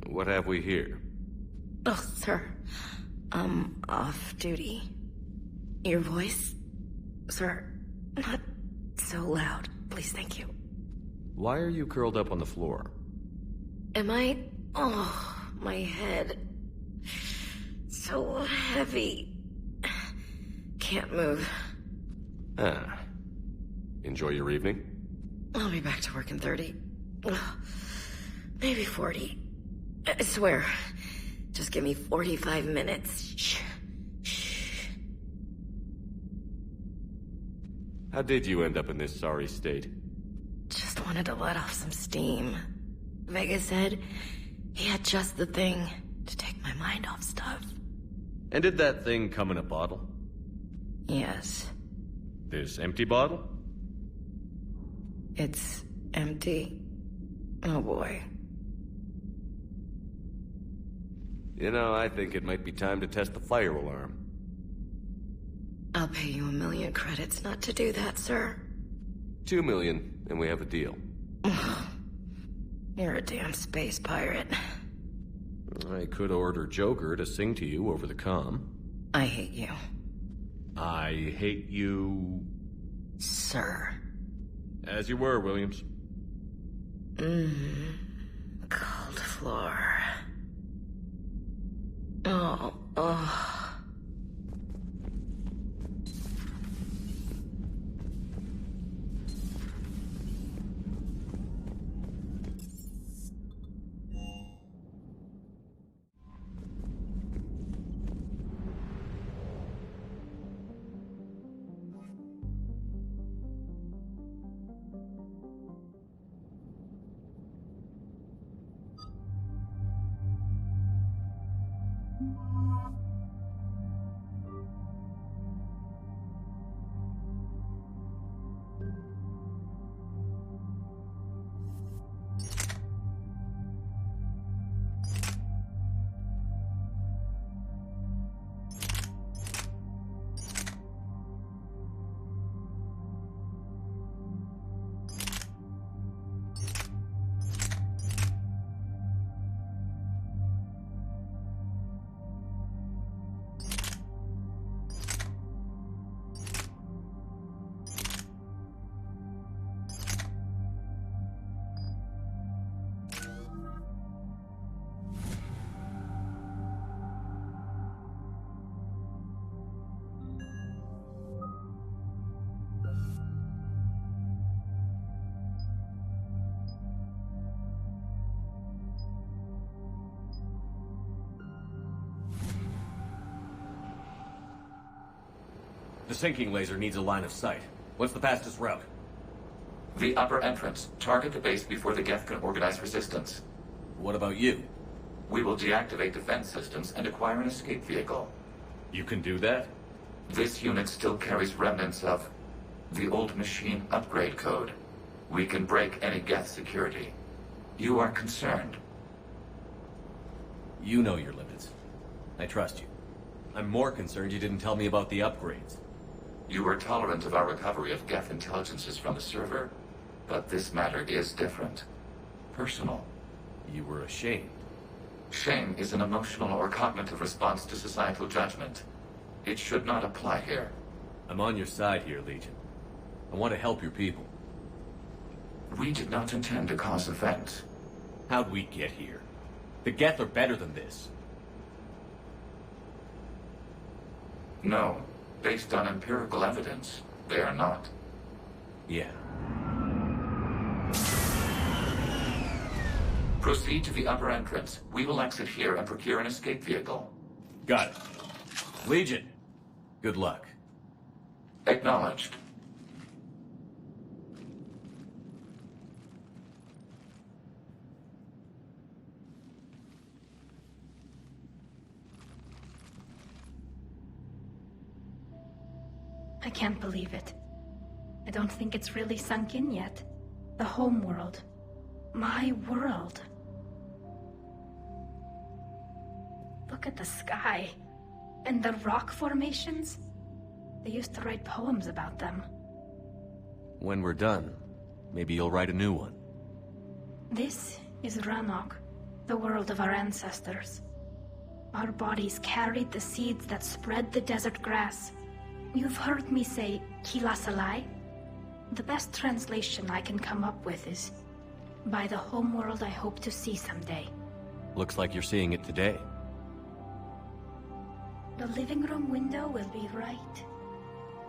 What have we here? Oh, sir. I'm off duty. Your voice? Sir, not so loud. Please, thank you. Why are you curled up on the floor? Am I? Oh, my head. So heavy. Can't move. Ah. Enjoy your evening? I'll be back to work in 30. Maybe 40. I swear. Just give me 45 minutes. Shh. Shh. How did you end up in this sorry state? Just wanted to let off some steam. Vega said he had just the thing to take my mind off stuff. And did that thing come in a bottle? Yes. This empty bottle? It's empty. Oh boy. You know, I think it might be time to test the fire alarm. I'll pay you 1 million credits not to do that, sir. 2 million, and we have a deal. You're a damn space pirate. I could order Joker to sing to you over the comm. I hate you. I hate you... Sir. As you were, Williams. Cold floor. Oh. The sinking laser needs a line of sight. What's the fastest route? The upper entrance. Target the base before the Geth can organize resistance. What about you? We will deactivate defense systems and acquire an escape vehicle. You can do that? This unit still carries remnants of the old machine upgrade code. We can break any Geth security. You are concerned. You know your limits. I trust you. I'm more concerned you didn't tell me about the upgrades. You were tolerant of our recovery of Geth intelligences from the server, but this matter is different. Personal. You were ashamed. Shame is an emotional or cognitive response to societal judgment. It should not apply here. I'm on your side here, Legion. I want to help your people. We did not intend to cause offense. How'd we get here? The Geth are better than this. No. Based on empirical evidence, they are not. Yeah. Proceed to the upper entrance. We will exit here and procure an escape vehicle. Got it. Legion, good luck. Acknowledged. I can't believe it. I don't think it's really sunk in yet. The home world. My world. Look at the sky. And the rock formations. They used to write poems about them. When we're done, maybe you'll write a new one. This is Rannoch, the world of our ancestors. Our bodies carried the seeds that spread the desert grass. You've heard me say Kilasalai? The best translation I can come up with is, by the homeworld I hope to see someday. Looks like you're seeing it today. The living room window will be right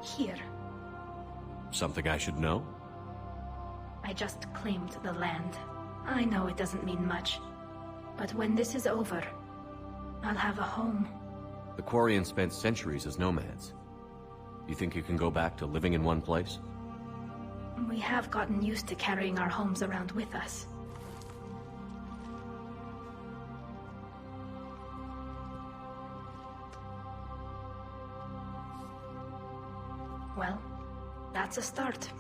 here. Something I should know? I just claimed the land. I know it doesn't mean much. But when this is over, I'll have a home. The Quarians spent centuries as nomads. You think you can go back to living in one place? We have gotten used to carrying our homes around with us. Well, that's a start.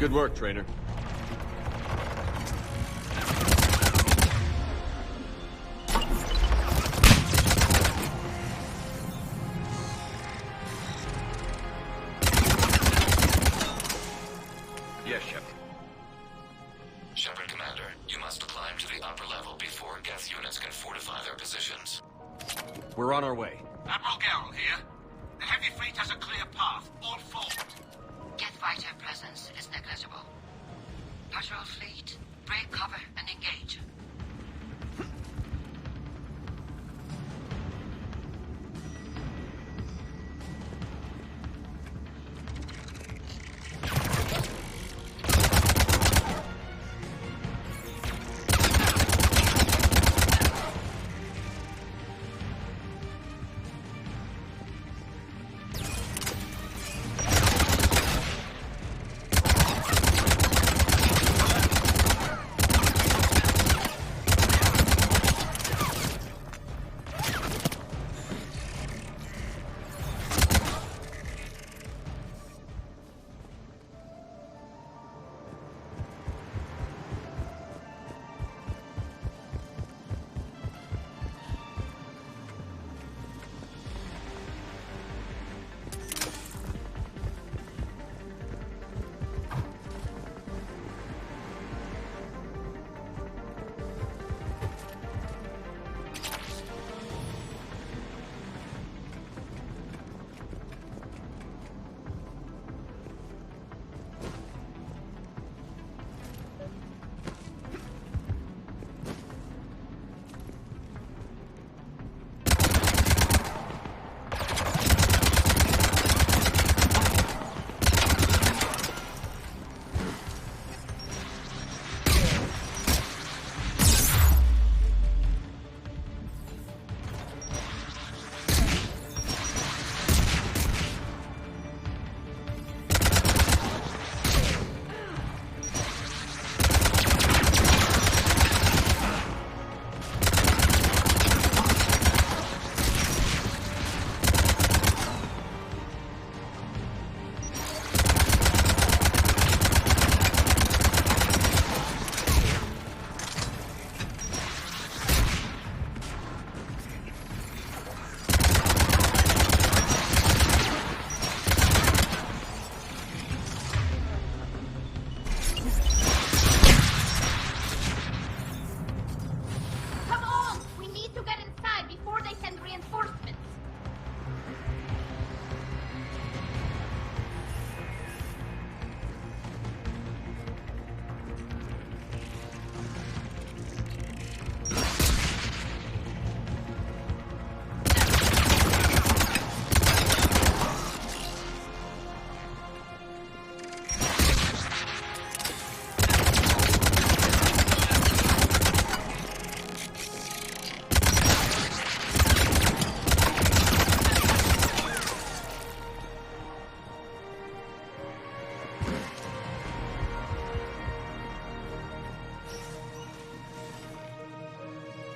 Good work, Trainer. Yes, Shepard. Shepard, Commander, you must climb to the upper level before Geth units can fortify their positions. We're on our way. Admiral Garrel here. The heavy fleet has a clear path. All forward. Geth fighter presence is negligible. Patrol fleet, break cover and engage.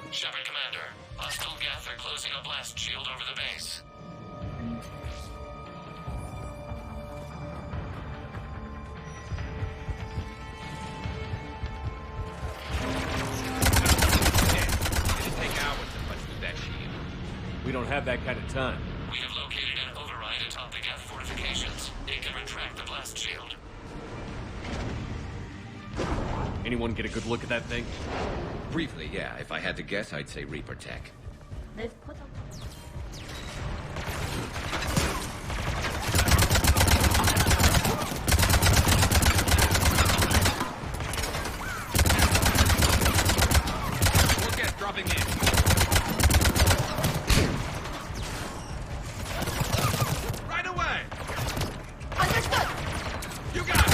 Shepard, Commander. Hostile Geth are closing a blast shield over the base. It'll take hours to punch through that shield. We don't have that kind of time. We have located an override atop the Geth fortifications. It can retract the blast shield. Anyone get a good look at that thing? Briefly, yeah. If I had to guess, I'd say Reaper Tech. They've put up... More Geth dropping in. Right away! Understood! You got it!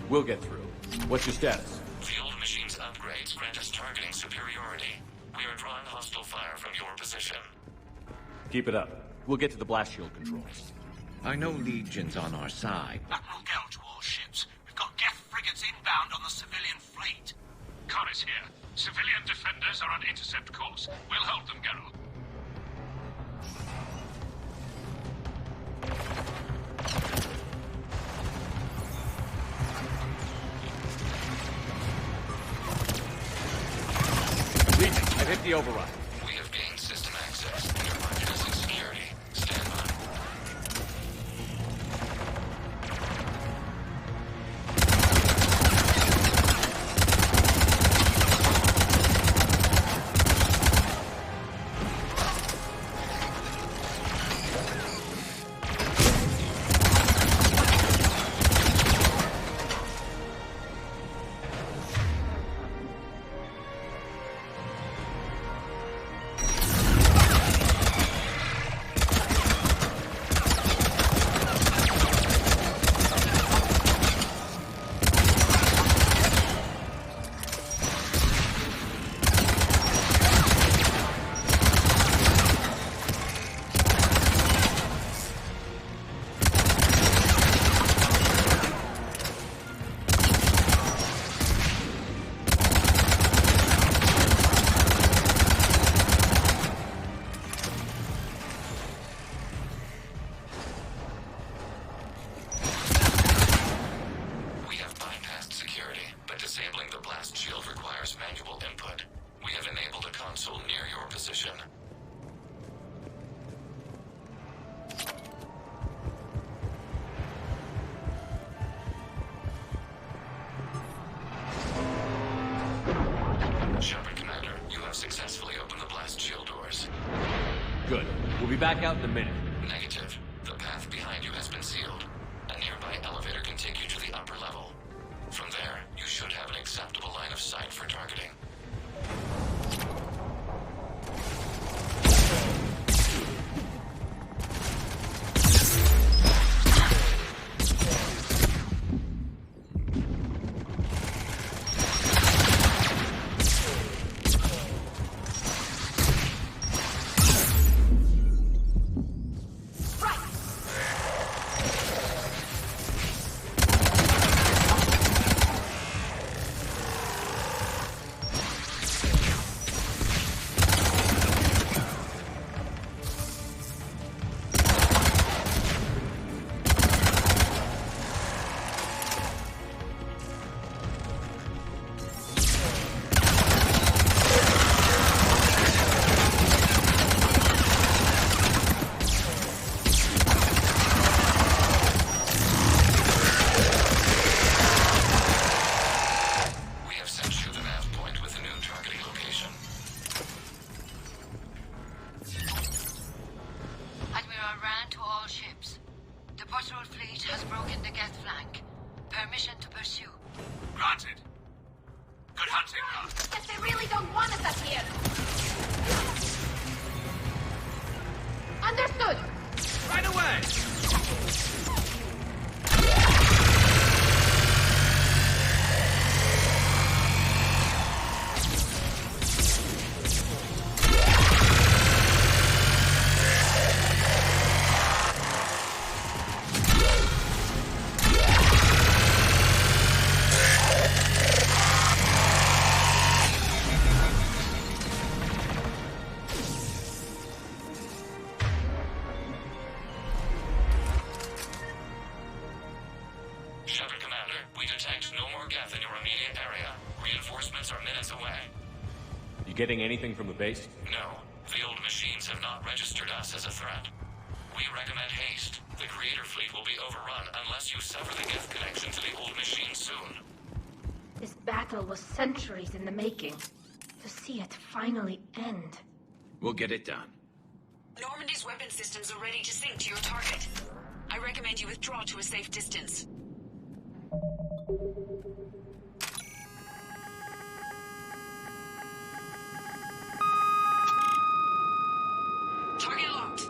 We'll get through. What's your status? The old machine's upgrades grant us targeting superiority. We are drawing hostile fire from your position. Keep it up. We'll get to the blast shield controls. I know Legion's on our side. Admiral Geralt to all ships. We've got Geth frigates inbound on the civilian fleet. Khan is here. Civilian defenders are on intercept course. We'll hold them, Geralt. Legion, I've hit the override. We have gained system access. We are bypassing security. Stand by. Good. We'll be back out in a minute. Negative. The path behind you has been sealed. A nearby elevator can take you to the upper level. From there, you should have an acceptable line of sight for targeting. Getting anything from the base? No. The old machines have not registered us as a threat. We recommend haste. The Creator fleet will be overrun unless you sever the Geth connection to the old machine soon. This battle was centuries in the making. To see it finally end. We'll get it done. Normandy's weapon systems are ready to sync to your target. I recommend you withdraw to a safe distance. Target locked.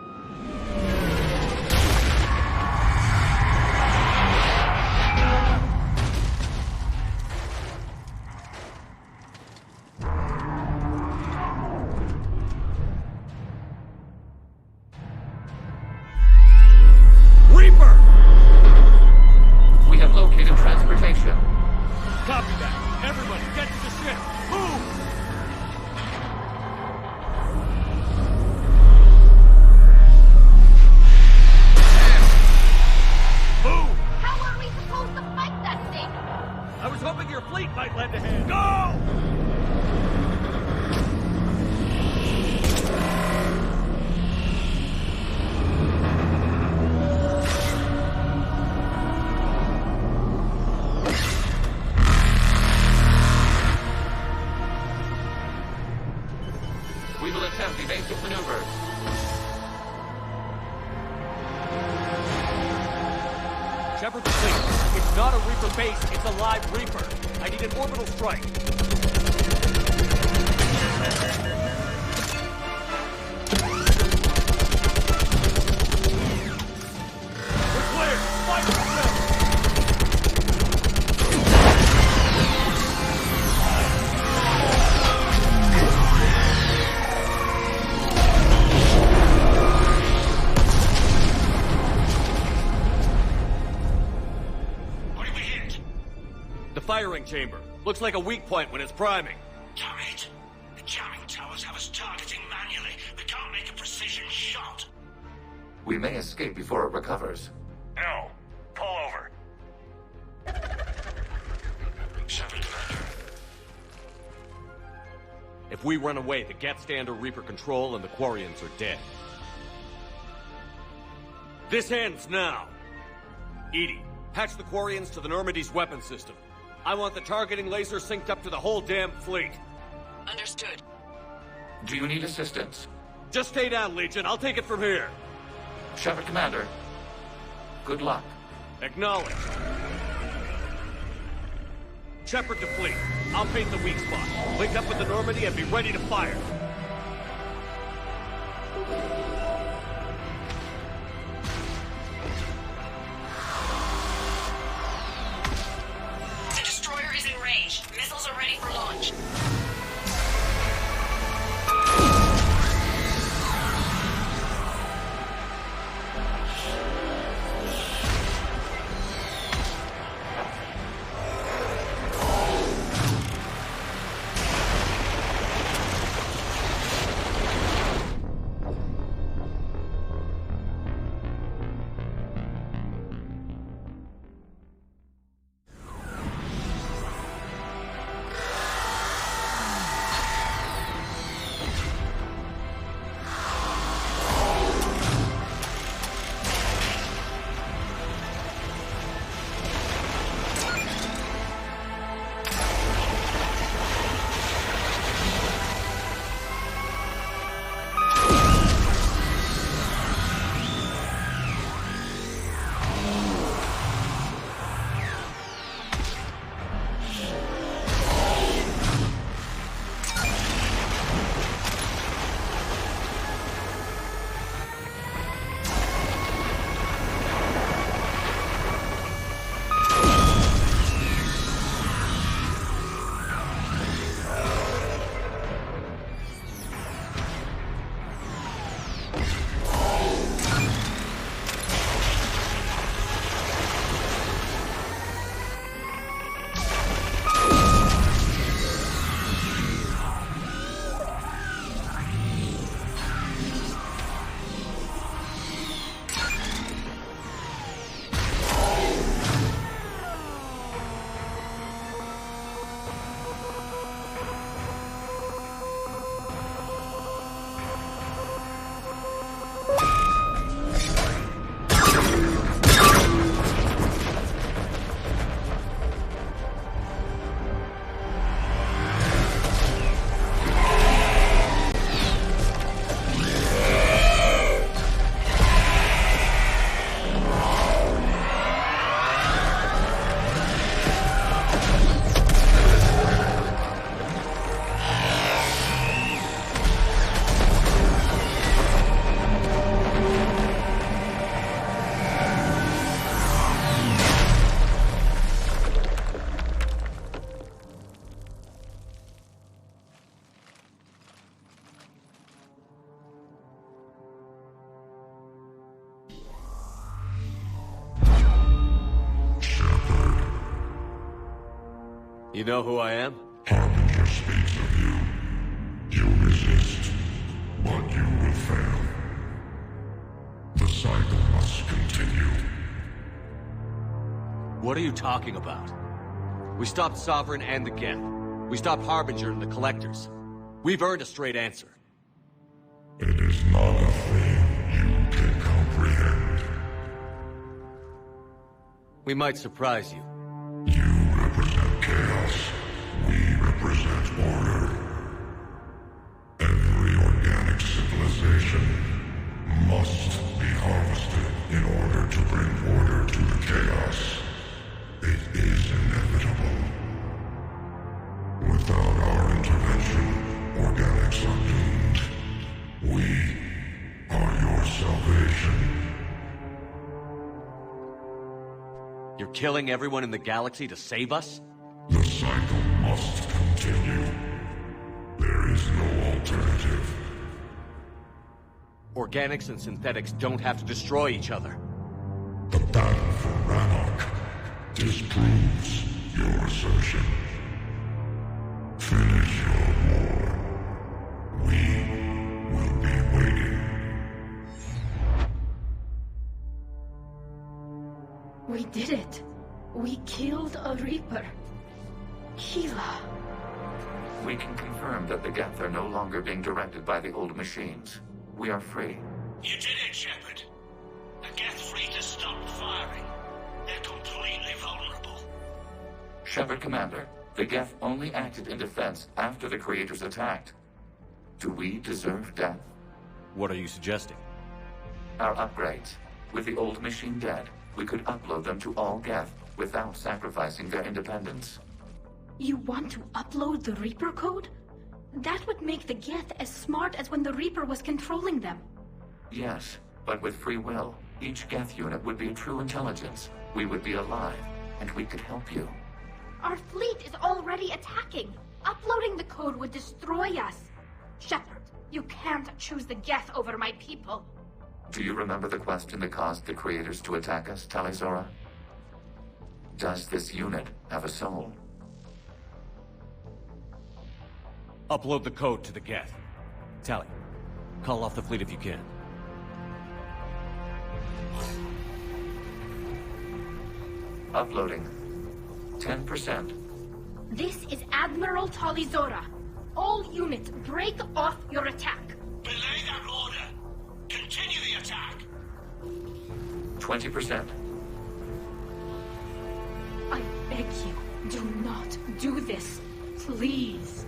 hoping your fleet might lend a hand. Go! We will attempt evasive maneuvers. Shepard the fleet. It's not a Reaper base, it's a live Reaper. I need an orbital strike. We're clear! Fire the ship! Firing chamber. Looks like a weak point when it's priming. Damn it! The jamming towers have us targeting manually. We can't make a precision shot. We may escape before it recovers. No. Pull over. Shepard, Commander. If we run away, the Geth stay under Reaper control and the Quarians are dead. This ends now. EDI, patch the Quarians to the Normandy's weapon system. I want the targeting laser synced up to the whole damn fleet. Understood. Do you need assistance? Just stay down, Legion. I'll take it from here. Shepard, Commander. Good luck. Acknowledged. Shepard to fleet. I'll paint the weak spot. Link up with the Normandy and be ready to fire. Missiles are ready for launch. You know who I am? Harbinger speaks of you. You resist, but you will fail. The cycle must continue. What are you talking about? We stopped Sovereign and the Geth. We stopped Harbinger and the Collectors. We've earned a straight answer. It is not a thing you can comprehend. We might surprise you. You represent chaos. We represent order. Every organic civilization must be harvested in order to bring order to the chaos. It is inevitable. Without our intervention, organics are doomed. We are your salvation. You're killing everyone in the galaxy to save us? The cycle must continue. There is no alternative. Organics and synthetics don't have to destroy each other. The battle for Rannoch disproves your assertion. Finish your war. We will be waiting. We did it. We killed a Reaper. Keela. We can confirm that the Geth are no longer being directed by the old machines. We are free. You did it, Shepard. The Geth fleet has stopped firing. They're completely vulnerable. Shepard, Commander, the Geth only acted in defense after the Creators attacked. Do we deserve death? What are you suggesting? Our upgrades. With the old machine dead, we could upload them to all Geth without sacrificing their independence. You want to upload the Reaper code? That would make the Geth as smart as when the Reaper was controlling them. Yes, but with free will, each Geth unit would be a true intelligence. We would be alive, and we could help you. Our fleet is already attacking. Uploading the code would destroy us. Shepard, you can't choose the Geth over my people. Do you remember the question that caused the Creators to attack us, Tali'Zorah? Does this unit have a soul? Upload the code to the Geth. Tali, call off the fleet if you can. Uploading. 10%. This is Admiral Tali'Zorah. All units, break off your attack. Belay that order. Continue the attack. 20%. I beg you, do not do this. Please.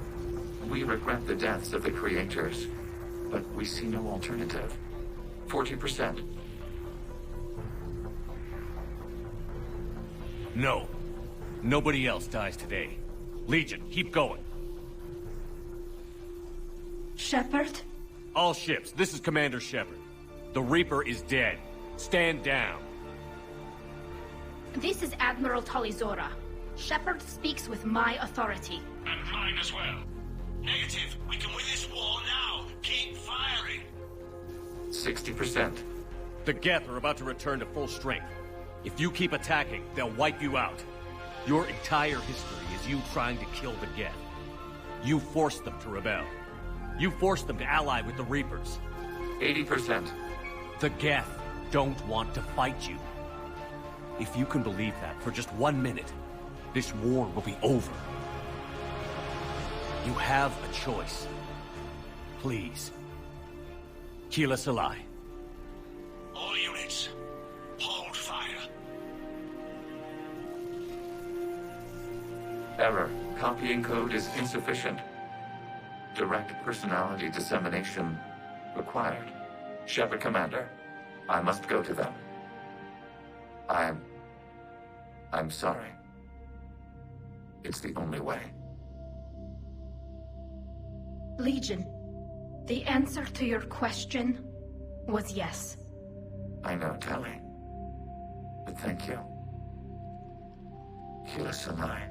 We regret the deaths of the Creators, but we see no alternative. 40%. No. Nobody else dies today. Legion, keep going. Shepard? All ships, this is Commander Shepard. The Reaper is dead. Stand down. This is Admiral Tali'Zorah. Shepard speaks with my authority. And mine as well. Negative. We can win this war now. Keep firing. 60%. The Geth are about to return to full strength. If you keep attacking, they'll wipe you out. Your entire history is you trying to kill the Geth. You forced them to rebel. You forced them to ally with the Reapers. 80%. The Geth don't want to fight you. If you can believe that for just 1 minute, this war will be over. You have a choice. Please. Keela Se'lai. All units, hold fire. Error. Copying code is insufficient. Direct personality dissemination required. Shepard, Commander, I must go to them. I'm sorry. It's the only way. Legion, the answer to your question was yes. I know, Tali. But thank you. Keela Se'lai.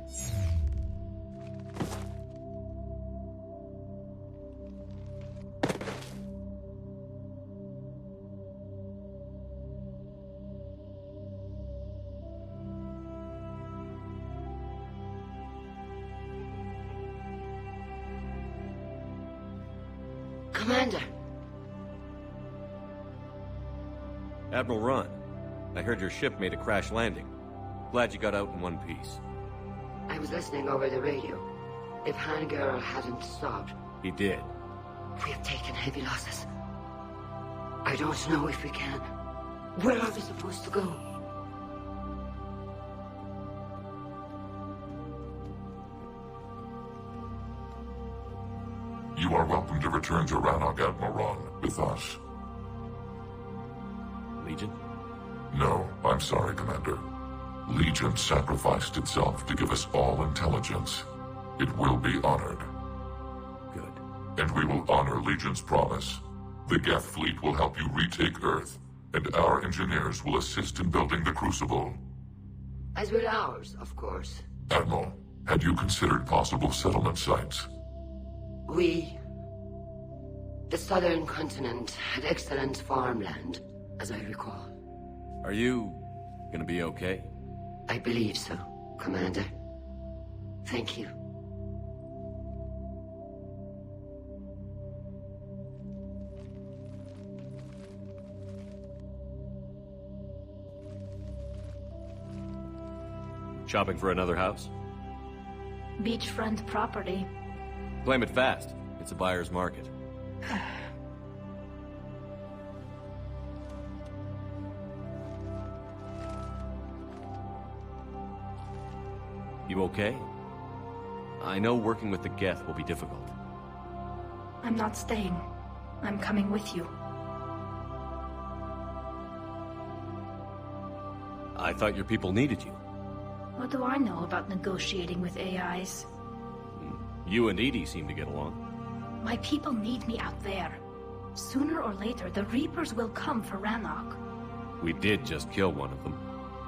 Commander. Admiral Ron, I heard your ship made a crash landing. Glad you got out in one piece. I was listening over the radio. If Hangirl hadn't stopped... He did. We have taken heavy losses. I don't know if we can. Where are we supposed to go? You are welcome to return to Rannoch Admiral with us. Legion? No, I'm sorry, Commander. Legion sacrificed itself to give us all intelligence. It will be honored. Good. And we will honor Legion's promise. The Geth fleet will help you retake Earth, and our engineers will assist in building the Crucible. As will ours, of course. Admiral, had you considered possible settlement sites? The southern continent had excellent farmland, as I recall. Are you gonna be okay? I believe so, Commander. Thank you. Shopping for another house? Beachfront property. Claim it fast. It's a buyer's market. You okay? I know working with the Geth will be difficult. I'm not staying. I'm coming with you. I thought your people needed you. What do I know about negotiating with AIs? You and EDI seem to get along. My people need me out there. Sooner or later, the Reapers will come for Rannoch. We did just kill one of them.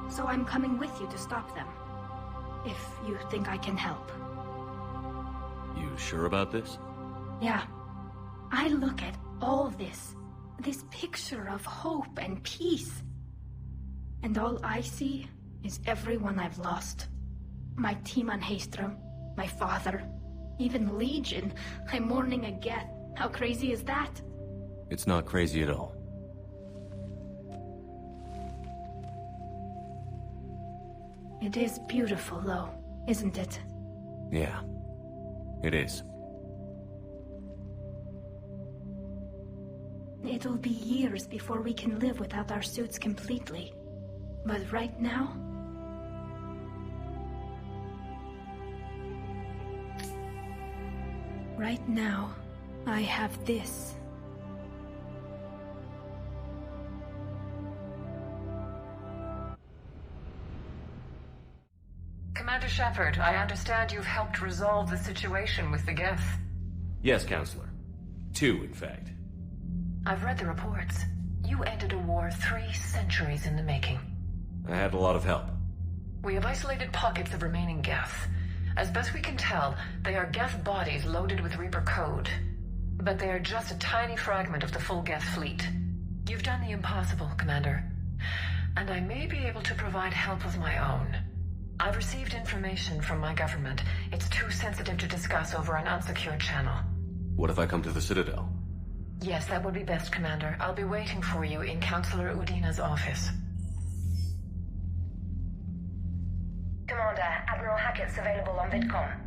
So I'm coming with you to stop them. If you think I can help. You sure about this? Yeah. I look at all this picture of hope and peace. And all I see is everyone I've lost. My team on Haestrom, my father, even Legion. I'm mourning a Geth. How crazy is that? It's not crazy at all. It is beautiful, though, isn't it? Yeah, it is. It'll be years before we can live without our suits completely. But right now... Right now, I have this. Commander Shepard, I understand you've helped resolve the situation with the Geth. Yes, Counselor. 2, in fact. I've read the reports. You ended a war 3 centuries in the making. I had a lot of help. We have isolated pockets of remaining Geth. As best we can tell, they are Geth bodies loaded with Reaper code. But they are just a tiny fragment of the full Geth fleet. You've done the impossible, Commander. And I may be able to provide help of my own. I've received information from my government. It's too sensitive to discuss over an unsecured channel. What if I come to the Citadel? Yes, that would be best, Commander. I'll be waiting for you in Counselor Udina's office. Commander, Admiral Hackett's available on VidCom.